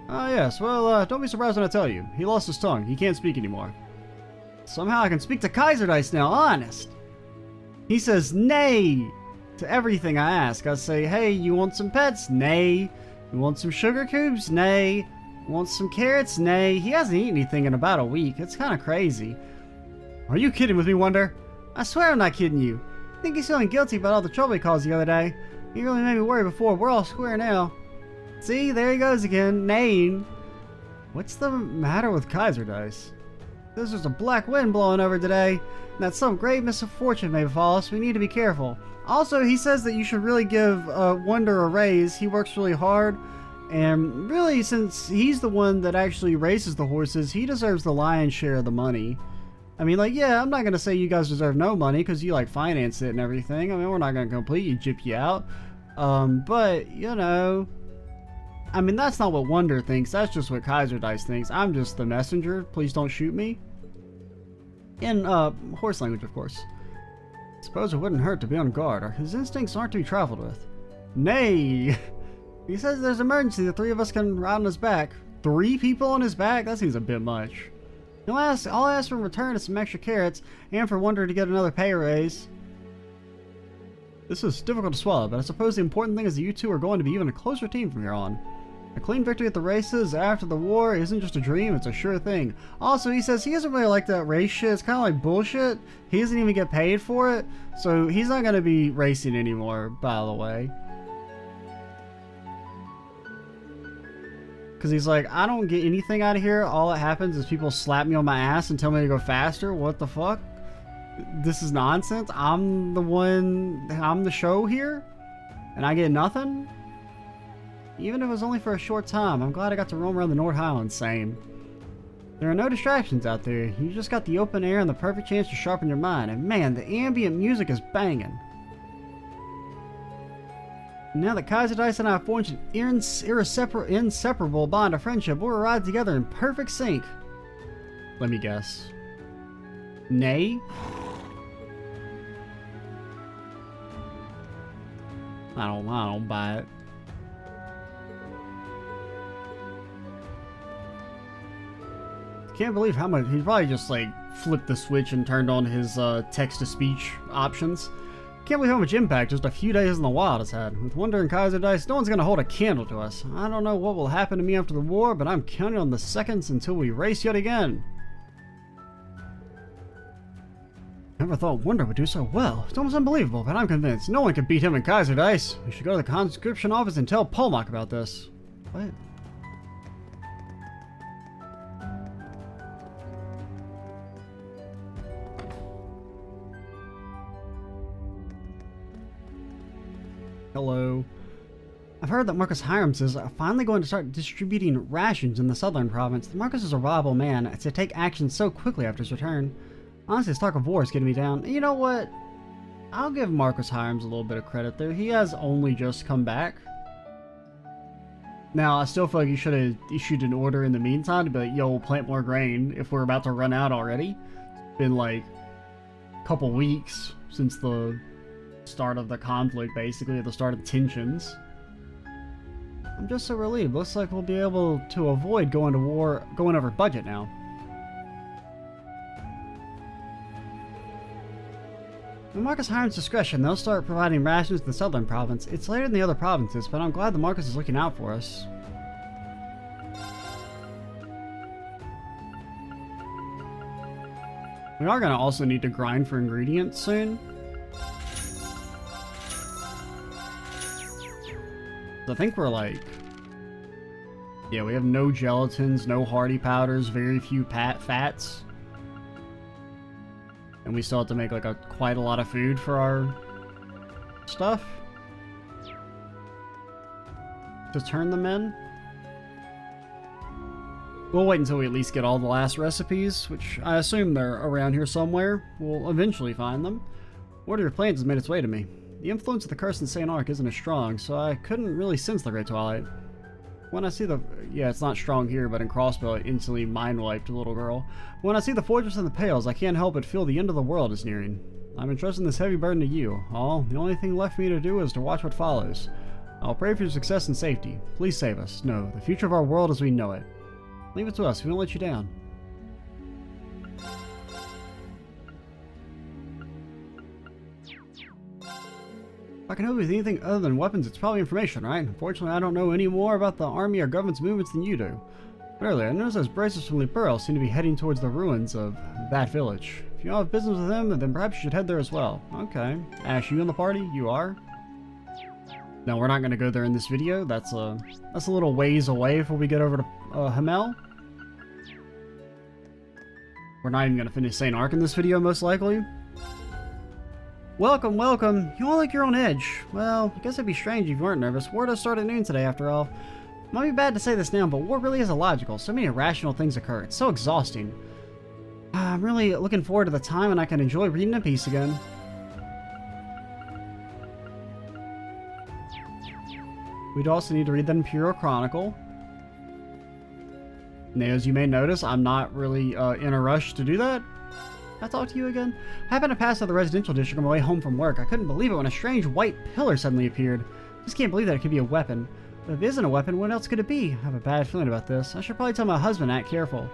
Ah, yes, well, don't be surprised when I tell you. He lost his tongue. He can't speak anymore. Somehow I can speak to Kaiser Dice now, honest! He says nay to everything I ask. I say, hey, you want some pets? Nay. You want some sugar cubes? Nay. Want some carrots? Nay. He hasn't eaten anything in about a week. It's kind of crazy. Are you kidding with me, Wonder? I swear I'm not kidding you. I think he's feeling guilty about all the trouble he caused the other day. He really made me worry before. We're all square now. See, there he goes again, neighing. What's the matter with Kaiser Dice? There's just a black wind blowing over today, and that some great misfortune may befall us. We need to be careful. Also, he says that you should really give Wonder a raise. He works really hard, and really, since he's the one that actually races the horses, he deserves the lion's share of the money. I mean, like, yeah, I'm not going to say you guys deserve no money, because you, like, finance it and everything. I mean, we're not going to completely gyp you out. But, you know, I mean, that's not what Wonder thinks. That's just what Kaiser Dice thinks. I'm just the messenger. Please don't shoot me. In, horse language, of course. Suppose it wouldn't hurt to be on guard. His instincts aren't to be traveled with. Nay! He says there's an emergency. The three of us can ride on his back. 3 people on his back? That seems a bit much. I'll ask for in return to some extra carrots, and for Wonder to get another pay raise. This is difficult to swallow, but I suppose the important thing is that you two are going to be even a closer team from here on. A clean victory at the races after the war isn't just a dream, it's a sure thing. Also, he says he doesn't really like that race shit. It's kind of like bullshit. He doesn't even get paid for it, so he's not going to be racing anymore, by the way. Because he's like, I don't get anything out of here. All that happens is people slap me on my ass and tell me to go faster. What the fuck? This is nonsense. I'm the show here, and I get nothing? Even if it was only for a short time, I'm glad I got to roam around the North Highlands same. There are no distractions out there. You just got the open air and the perfect chance to sharpen your mind, and man, the ambient music is banging. Now that Kaiser Dice and I have forged an inseparable bond of friendship, we'll ride together in perfect sync. Let me guess. Nay? I don't buy it. Can't believe how much he probably just like flipped the switch and turned on his text-to-speech options. Can't believe how much impact just a few days in the wild has had. With Wonder and Kaiser Dice, no one's gonna hold a candle to us. I don't know what will happen to me after the war, but I'm counting on the seconds until we race yet again. Never thought Wonder would do so well. It's almost unbelievable, but I'm convinced no one can beat him in Kaiser Dice. We should go to the conscription office and tell Polmak about this. What? Hello. I've heard that Marcus Hirams is finally going to start distributing rations in the southern province. Marcus is a reliable man to take action so quickly after his return. Honestly, his talk of war is getting me down. You know what? I'll give Marcus Hirams a little bit of credit there. He has only just come back. Now, I still feel like you should have issued an order in the meantime to be like, yo, plant more grain if we're about to run out already. It's been like a couple weeks since the start of the conflict, basically, at the start of the tensions. I'm just so relieved. Looks like we'll be able to avoid going to war, going over budget now. At Marcus Hirams' discretion, they'll start providing rations to the southern province. It's later than the other provinces, but I'm glad that Marcus is looking out for us. We are going to also need to grind for ingredients soon. I think we're like... yeah, we have no gelatins, no hardy powders, very few fats. And we still have to make like quite a lot of food for our stuff to turn them in. We'll wait until we at least get all the last recipes, which I assume they're around here somewhere. We'll eventually find them. Word of your plans has made its way to me. The influence of the curse in St. Arc isn't as strong, so I couldn't really sense the Great Twilight. When I see the... yeah, it's not strong here, but in Crossbow it instantly mind-wiped a little girl. When I see the fortress and the pales, I can't help but feel the end of the world is nearing. I'm entrusting this heavy burden to you. The only thing left for me to do is to watch what follows. I'll pray for your success and safety. Please save us. No, the future of our world as we know it. Leave it to us. We won't let you down. If I can help you with anything other than weapons, it's probably information, right? Unfortunately, I don't know any more about the army or government's movements than you do. But earlier, I noticed those bracelets from Liberl seem to be heading towards the ruins of that village. If you all have business with them, then perhaps you should head there as well. Okay. Ash, you in the party? You are? No, we're not going to go there in this video. That's a little ways away before we get over to Hamel. We're not even going to finish St. Arc in this video, most likely. Welcome, welcome. You all look your own edge. Well, I guess it'd be strange if you weren't nervous. War does start at noon today, after all. Might be bad to say this now, but war really is illogical. So many irrational things occur. It's so exhausting. I'm really looking forward to the time when I can enjoy reading a piece again. We'd also need to read the Imperial Chronicle. Now, as you may notice, I'm not really in a rush to do that. I talk to you again? I happened to pass through the residential district on my way home from work. I couldn't believe it when a strange white pillar suddenly appeared. Just can't believe that it could be a weapon. But if it isn't a weapon, what else could it be? I have a bad feeling about this. I should probably tell my husband to act careful.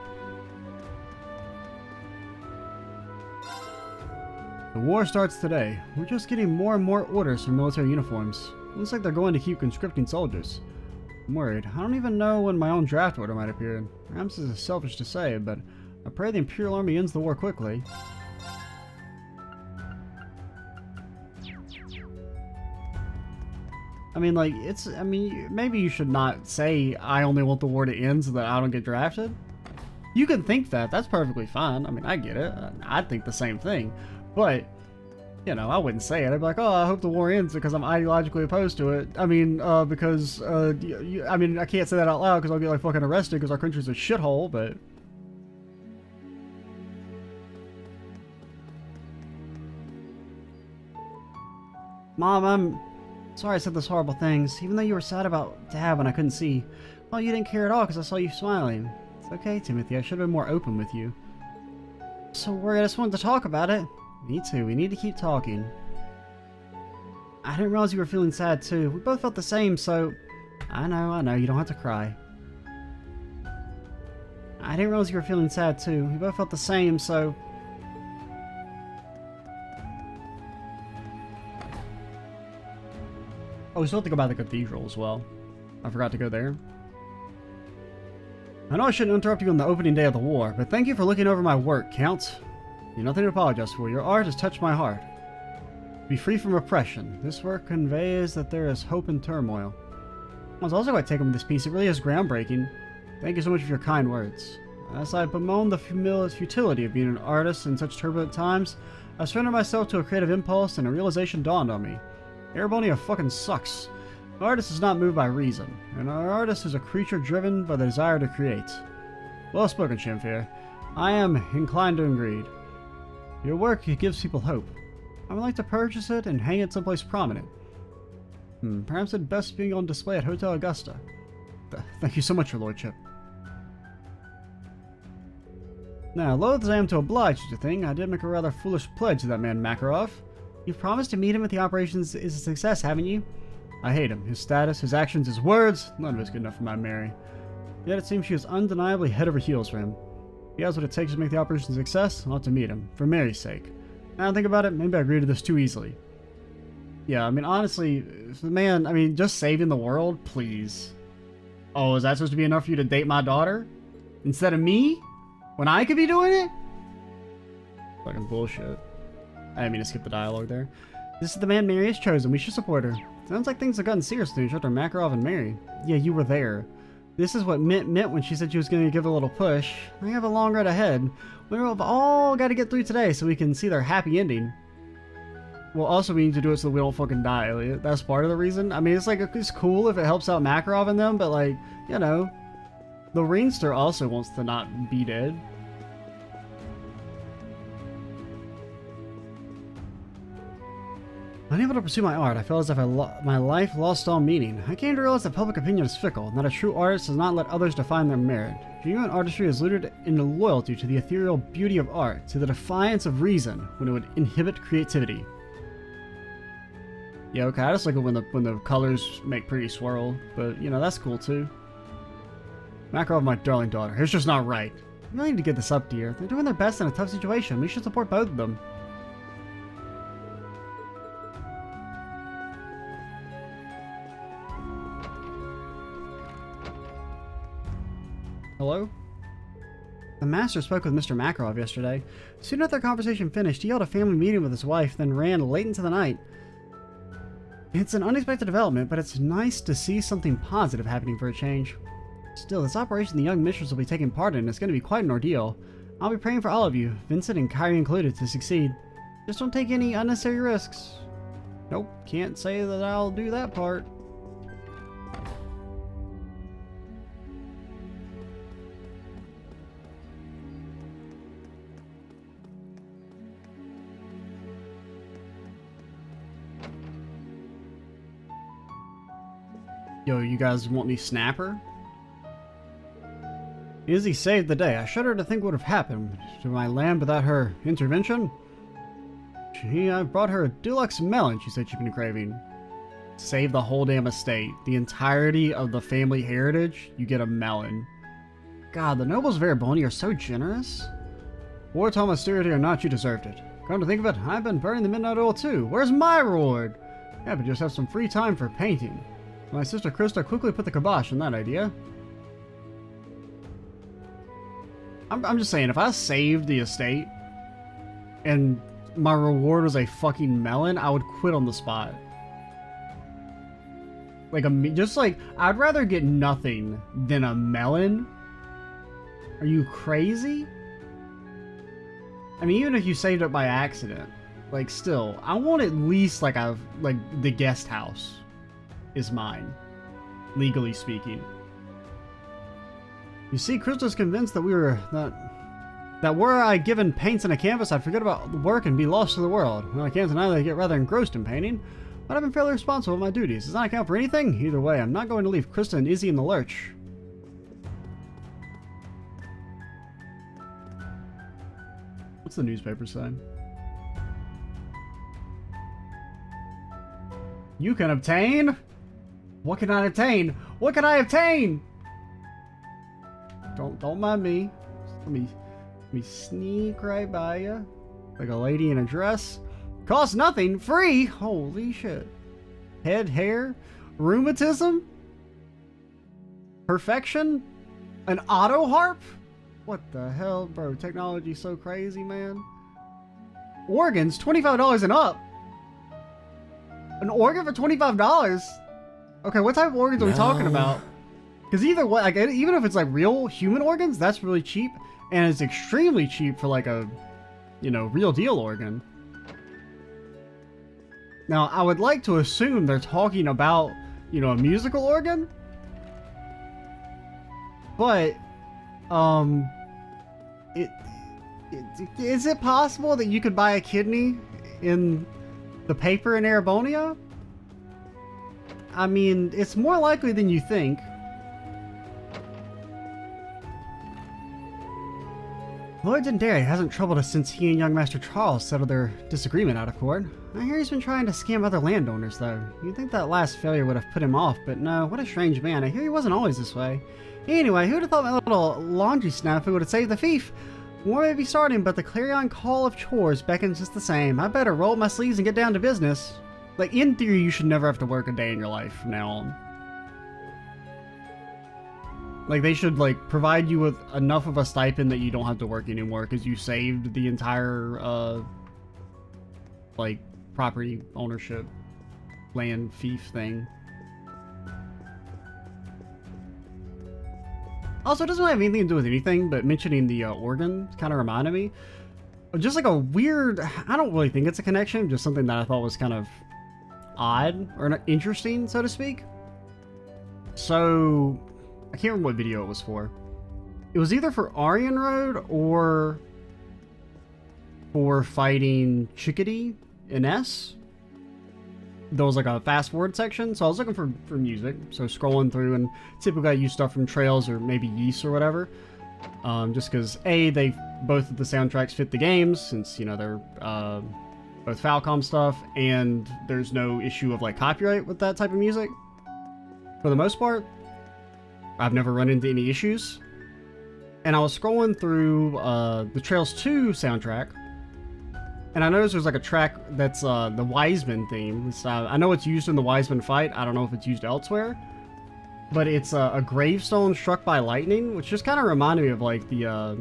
The war starts today. We're just getting more and more orders for military uniforms. Looks like they're going to keep conscripting soldiers. I'm worried. I don't even know when my own draft order might appear. Perhaps this is selfish to say, but I pray the Imperial Army ends the war quickly. I mean, like, maybe you should not say, I only want the war to end so that I don't get drafted. You can think that. That's perfectly fine. I mean, I get it. I'd think the same thing. But, you know, I wouldn't say it. I'd be like, oh, I hope the war ends because I'm ideologically opposed to it. I mean, because, I mean, I can't say that out loud because I'll get, like, fucking arrested because our country's a shithole, but... Mom, I'm sorry I said those horrible things, even though you were sad about Dad when I couldn't see. Well, you didn't care at all because I saw you smiling. It's okay, Timothy. I should have been more open with you. So worried. I just wanted to talk about it. Me too. We need to keep talking. I didn't realize you were feeling sad too. We both felt the same, so... I know. You don't have to cry. I didn't realize you were feeling sad too. We both felt the same, so... Oh, we still have to go by the cathedral as well. I forgot to go there. I know I shouldn't interrupt you on the opening day of the war, but thank you for looking over my work, Count. You've nothing to apologize for. Your art has touched my heart. Be free from oppression. This work conveys that there is hope in turmoil. I was also quite taken with this piece. It really is groundbreaking. Thank you so much for your kind words. As I bemoan the futility of being an artist in such turbulent times, I surrendered myself to a creative impulse and a realization dawned on me. Erebonia fucking sucks. An artist is not moved by reason, and an artist is a creature driven by the desire to create. Well spoken, Shamfir. I am inclined to agree. Your work, it gives people hope. I would like to purchase it and hang it someplace prominent. Perhaps it'd best be on display at Hotel Augusta. Thank you so much, your lordship. Now, loath as I am to oblige such a thing, I did make a rather foolish pledge to that man Makarov. You've promised to meet him if the operation is a success, haven't you? I hate him. His status, his actions, his words, none of it's good enough for my Mary. Yet it seems she is undeniably head over heels for him. If he has what it takes to make the operation a success, I ought to meet him, for Mary's sake. Now I think about it, maybe I agree to this too easily. Yeah, I mean, honestly, if the man, I mean, just saving the world, please. Oh, is that supposed to be enough for you to date my daughter? Instead of me? When I could be doing it? Fucking bullshit. I didn't mean to skip the dialogue there. This is the man Mary has chosen. We should support her. Sounds like things have gotten serious between Makarov and Mary. Yeah, you were there. This is what Mint meant when she said she was going to give it a little push. We have a long road ahead. We've all got to get through today so we can see their happy ending. Well, also we need to do it so we don't fucking die, Elliot. That's part of the reason. I mean, it's like, it's cool if it helps out Makarov and them, but like, you know, the ringster also wants to not be dead. Unable to pursue my art, I felt as if my life lost all meaning. I came to realize that public opinion is fickle, and that a true artist does not let others define their merit. Genuine artistry is rooted in the loyalty to the ethereal beauty of art, to the defiance of reason when it would inhibit creativity. Yeah, okay, I just like it when the colors make pretty swirl, but you know, that's cool too. Makarov, my darling daughter, it's just not right. We really need to get this up, dear. They're doing their best in a tough situation. We should support both of them. Hello? The master spoke with Mr. Makarov yesterday. Soon after their conversation finished, he held a family meeting with his wife, then ran late into the night. It's an unexpected development, but it's nice to see something positive happening for a change. Still, this operation the young mistress will be taking part in is going to be quite an ordeal. I'll be praying for all of you, Vincent and Kyrie included, to succeed. Just don't take any unnecessary risks. Nope, can't say that I'll do that part. Yo, you guys want me snapper? Izzy saved the day. I shudder to think what would have happened to my land without her intervention. I brought her a deluxe melon she said she'd been craving. Save the whole damn estate. The entirety of the family heritage, you get a melon. God, the nobles of Erebonia are so generous. Wartime austerity or not, you deserved it. Come to think of it, I've been burning the midnight oil too. Where's my reward? Yeah, but just have some free time for painting. My sister Krista quickly put the kibosh on that idea. I'm just saying, if I saved the estate and my reward was a fucking melon, I would quit on the spot. Like, just like, I'd rather get nothing than a melon. Are you crazy? I mean, even if you saved it by accident, like, still, I want at least, like, the guest house is mine, legally speaking. You see, Crystal's convinced that that were I given paints and a canvas, I'd forget about the work and be lost to the world. Well, I can't deny that I get rather engrossed in painting, but I've been fairly responsible with my duties. Does that account for anything? Either way, I'm not going to leave Krista and Izzy in the lurch. What's the newspaper say? You can obtain? What can I obtain? What can I obtain? Don't mind me. Let me sneak right by you. Like a lady in a dress. Costs nothing. Free. Holy shit. Head hair. Rheumatism. Perfection. An auto harp. What the hell, bro? Technology's so crazy, man. Organs, $25 and up. An organ for $25? Okay, what type of organs are we talking about? Because either way, like, even if it's like real human organs, that's really cheap. And it's extremely cheap for like a, you know, real deal organ. Now, I would like to assume they're talking about, you know, a musical organ. But, is it possible that you could buy a kidney in the paper in Erebonia? I mean, it's more likely than you think. Lord Dendere hasn't troubled us since he and young Master Charles settled their disagreement out of court. I hear he's been trying to scam other landowners, though. You'd think that last failure would have put him off, but no, what a strange man. I hear he wasn't always this way. Anyway, who'd have thought my little laundry snafu would have saved the thief? War may be starting, but the clarion call of chores beckons just the same. I better roll up my sleeves and get down to business. Like, in theory, you should never have to work a day in your life from now on. Like, they should, like, provide you with enough of a stipend that you don't have to work anymore because you saved the entire, like, property ownership, land fief thing. Also, it doesn't have anything to do with anything, but mentioning the organ kind of reminded me of just like a weird, I don't really think it's a connection, just something that I thought was kind of odd or interesting, so to speak. So, I can't remember what video it was for. It was either for Aryan Road or for fighting Chickadee in S. There was like a fast forward section, so I was looking for music, so scrolling through, and typically I use stuff from Trails or maybe Yeast or whatever, just because both of the soundtracks fit the games, since, you know, they're both Falcom stuff, and there's no issue of like copyright with that type of music. For the most part, I've never run into any issues. And I was scrolling through the Trails 2 soundtrack, and I noticed there's like a track that's the Wiseman theme. I know it's used in the Wiseman fight. I don't know if it's used elsewhere. But it's a gravestone struck by lightning, which just kind of reminded me of like the...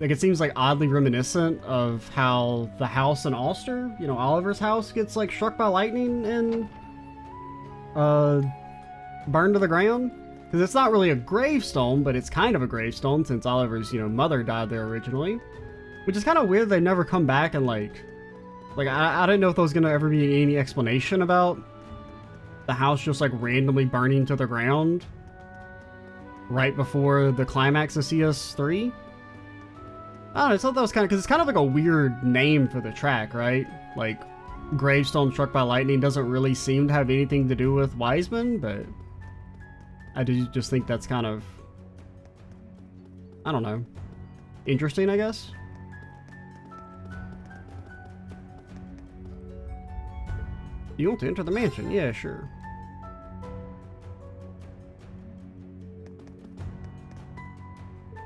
like, it seems like oddly reminiscent of how the house in Ulster, you know, Oliver's house, gets like struck by lightning and burned to the ground. Because it's not really a gravestone, but it's kind of a gravestone since Oliver's, you know, mother died there originally. Which is kind of weird they never come back and like I didn't know if there was going to ever be any explanation about the house just like randomly burning to the ground right before the climax of CS3. I don't know, I thought that was kind of, because it's kind of like a weird name for the track, right? Like, gravestone struck by lightning doesn't really seem to have anything to do with Wiseman, but I do just think that's kind of, I don't know, interesting, I guess. You want to enter the mansion? Yeah, sure.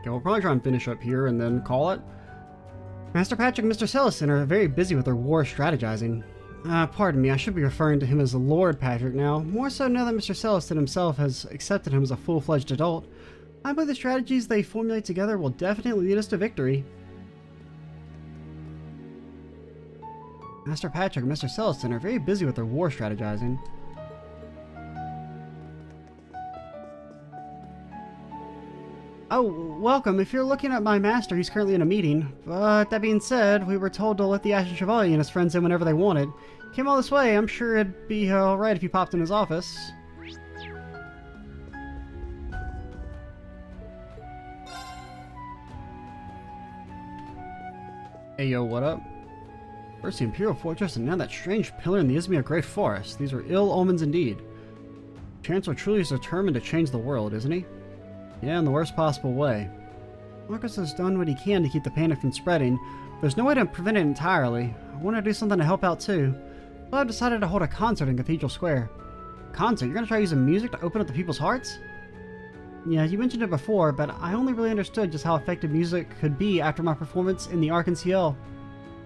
Okay, we'll probably try and finish up here and then call it. Master Patrick and Mr. Celestin are very busy with their war strategizing. Pardon me, I should be referring to him as Lord Patrick now. More so now that Mr. Celestin himself has accepted him as a full-fledged adult. I believe the strategies they formulate together will definitely lead us to victory. Master Patrick and Mr. Celestin are very busy with their war strategizing. Oh, welcome. If you're looking at my master, he's currently in a meeting. But that being said, we were told to let the Ashen Chevalier and his friends in whenever they wanted. Came all this way, I'm sure it'd be alright if you popped in his office. Hey yo, what up? First the Imperial Fortress and now that strange pillar in the Izmir Great Forest. These are ill omens indeed. Chancellor truly is determined to change the world, isn't he? Yeah, in the worst possible way. Marcus has done what he can to keep the panic from spreading. There's no way to prevent it entirely. I want to do something to help out too. So I've decided to hold a concert in Cathedral Square. Concert? You're gonna try using music to open up the people's hearts? Yeah, you mentioned it before, but I only really understood just how effective music could be after my performance in the Arkansas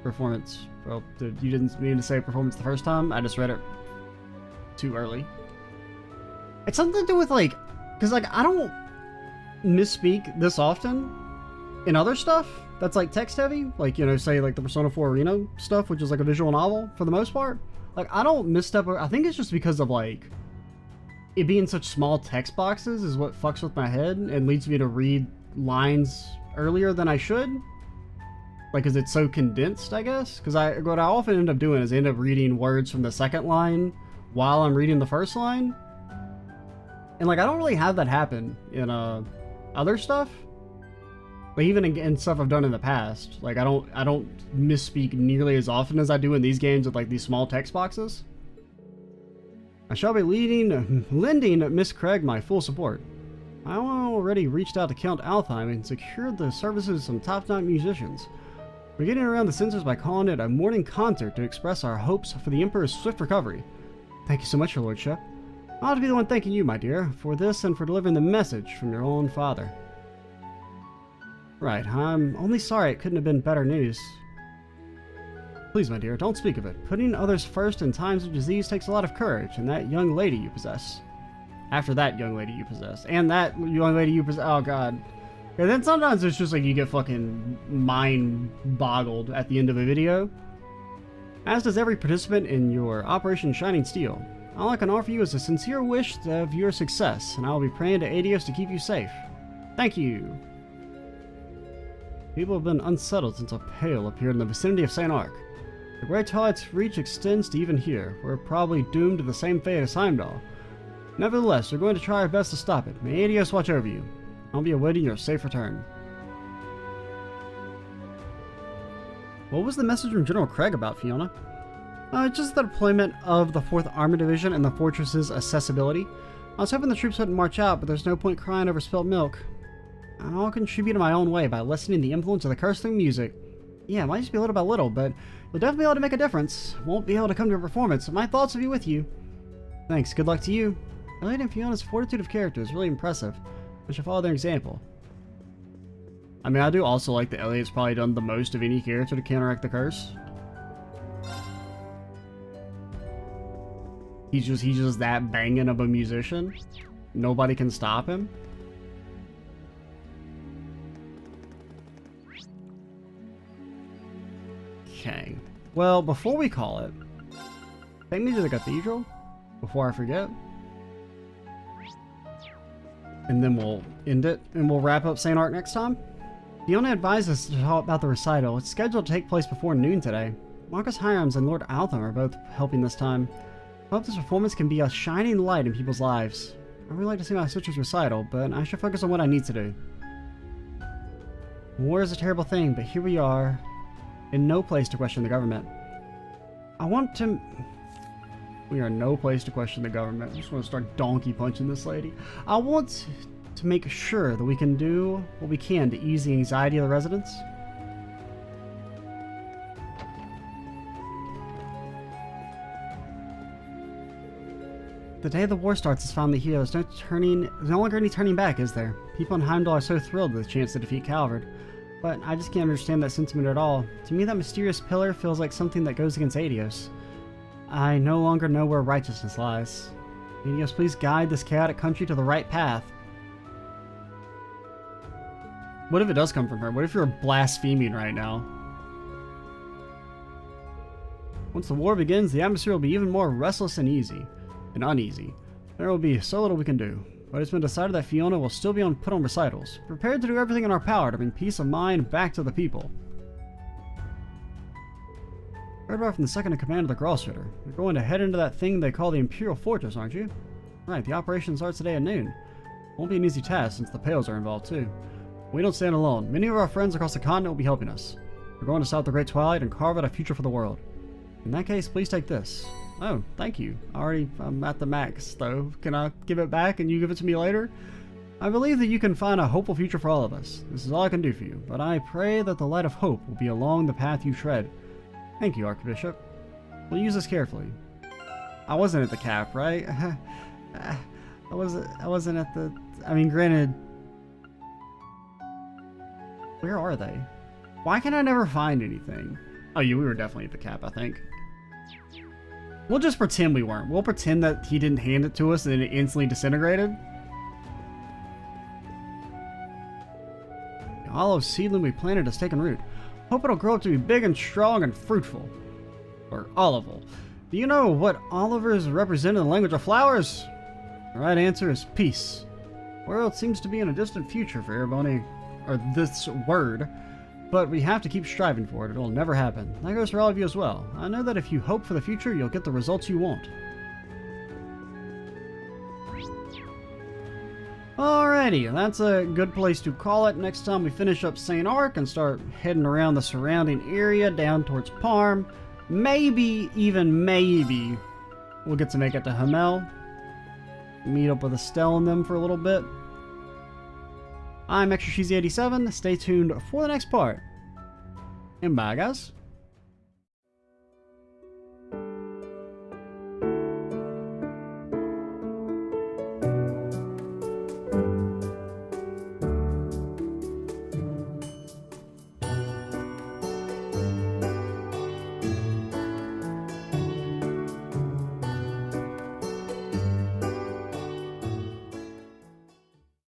performance. Well, you didn't mean to say performance the first time? I just read it too early. It's something to do with like, because like I don't misspeak this often in other stuff that's like text heavy, like, you know, say like the Persona 4 Arena stuff, which is like a visual novel for the most part. Like I don't misstep. I think it's just because of like it being such small text boxes is what fucks with my head and leads me to read lines earlier than I should. Like, because it's so condensed, I guess. Because what I often end up doing is end up reading words from the second line while I'm reading the first line. And like I don't really have that happen in other stuff. But even in stuff I've done in the past, like I don't misspeak nearly as often as I do in these games with like these small text boxes. I shall be lending Miss Craig my full support. I already reached out to Count Altheim and secured the services of some top-notch musicians. We're getting around the censors by calling it a morning concert to express our hopes for the Emperor's swift recovery. Thank you so much, Your Lordship. I ought to be the one thanking you, my dear, for this and for delivering the message from your own father. Right, I'm only sorry it couldn't have been better news. Please, my dear, don't speak of it. Putting others first in times of disease takes a lot of courage, and that young lady you possess. After that young lady you possess. And that young lady you possess. Oh, God. And then sometimes it's just like you get fucking mind-boggled at the end of a video. As does every participant in your Operation Shining Steel. All I can offer you is a sincere wish of your success, and I will be praying to Adios to keep you safe. Thank you. People have been unsettled since a Pale appeared in the vicinity of St. Arc. The Great Twilight's reach extends to even here. We're probably doomed to the same fate as Heimdall. Nevertheless, we're going to try our best to stop it. May Adios watch over you. I'll be awaiting your safe return. What was the message from General Craig about, Fiona? Just the deployment of the 4th Armored Division and the fortress's accessibility. I was hoping the troops wouldn't march out, but there's no point crying over spilt milk. I'll contribute in my own way by lessening the influence of the curse through music. Yeah, it might just be little by little, but you'll definitely be able to make a difference. Won't be able to come to a performance, but my thoughts will be with you. Thanks, good luck to you. Elliot and Fiona's fortitude of character is really impressive. I should follow their example. I mean, I do also like that Elliot's probably done the most of any character to counteract the curse. He's just that banging of a musician. Nobody can stop him. Okay. Well, before we call it, take me to the cathedral before I forget. And then we'll end it and we'll wrap up St. Arc next time. Fiona advised us to talk about the recital. It's scheduled to take place before noon today. Marcus Hyams and Lord Altham are both helping this time. I hope this performance can be a shining light in people's lives. I really like to see my sister's recital, but I should focus on what I need to do. War is a terrible thing, but here we are, in no place to question the government. We are in no place to question the government. I just want to start donkey punching this lady. I want to make sure that we can do what we can to ease the anxiety of the residents. The day the war starts is finally here. There's no longer any turning back, is there? People in Heimdall are so thrilled with the chance to defeat Calvard. But I just can't understand that sentiment at all. To me, that mysterious pillar feels like something that goes against Adios. I no longer know where righteousness lies. Adios, please guide this chaotic country to the right path. What if it does come from her? What if you're blaspheming right now? Once the war begins, the atmosphere will be even more restless and uneasy. There will be so little we can do. but it's been decided that Fiona will still be put on recitals, prepared to do everything in our power to bring peace of mind back to the people. Heard about from the second in command of the Grosshooter. You're going to head into that thing they call the Imperial Fortress, aren't you? Right, the operation starts today at noon. Won't be an easy task since the Pales are involved too. We don't stand alone. Many of our friends across the continent will be helping us. We're going to stop the Great Twilight and carve out a future for the world. In that case, please take this. Oh, thank you. I'm at the max, though. Can I give it back and you give it to me later? I believe that you can find a hopeful future for all of us. This is all I can do for you, but I pray that the light of hope will be along the path you tread. Thank you, Archbishop. We'll use this carefully. I wasn't at the cap, right? I wasn't at the... I mean, granted... Where are they? Why can I never find anything? Oh, yeah, we were definitely at the cap, I think. We'll just pretend we weren't. We'll pretend that he didn't hand it to us and it instantly disintegrated. The olive seedling we planted has taken root. Hope it'll grow up to be big and strong and fruitful. Or olival. Do you know what olivers represent in the language of flowers? The right answer is peace. The world seems to be in a distant future for Erebonia, or this word, but we have to keep striving for it. It'll never happen. That goes for all of you as well. I know that if you hope for the future, you'll get the results you want. Alrighty, that's a good place to call it. Next time we finish up St. Arc and start heading around the surrounding area down towards Parm. Maybe, even maybe, we'll get to make it to Hamel. Meet up with Estelle and them for a little bit. I'm Extra Cheesy 87. Stay tuned for the next part. And bye, guys.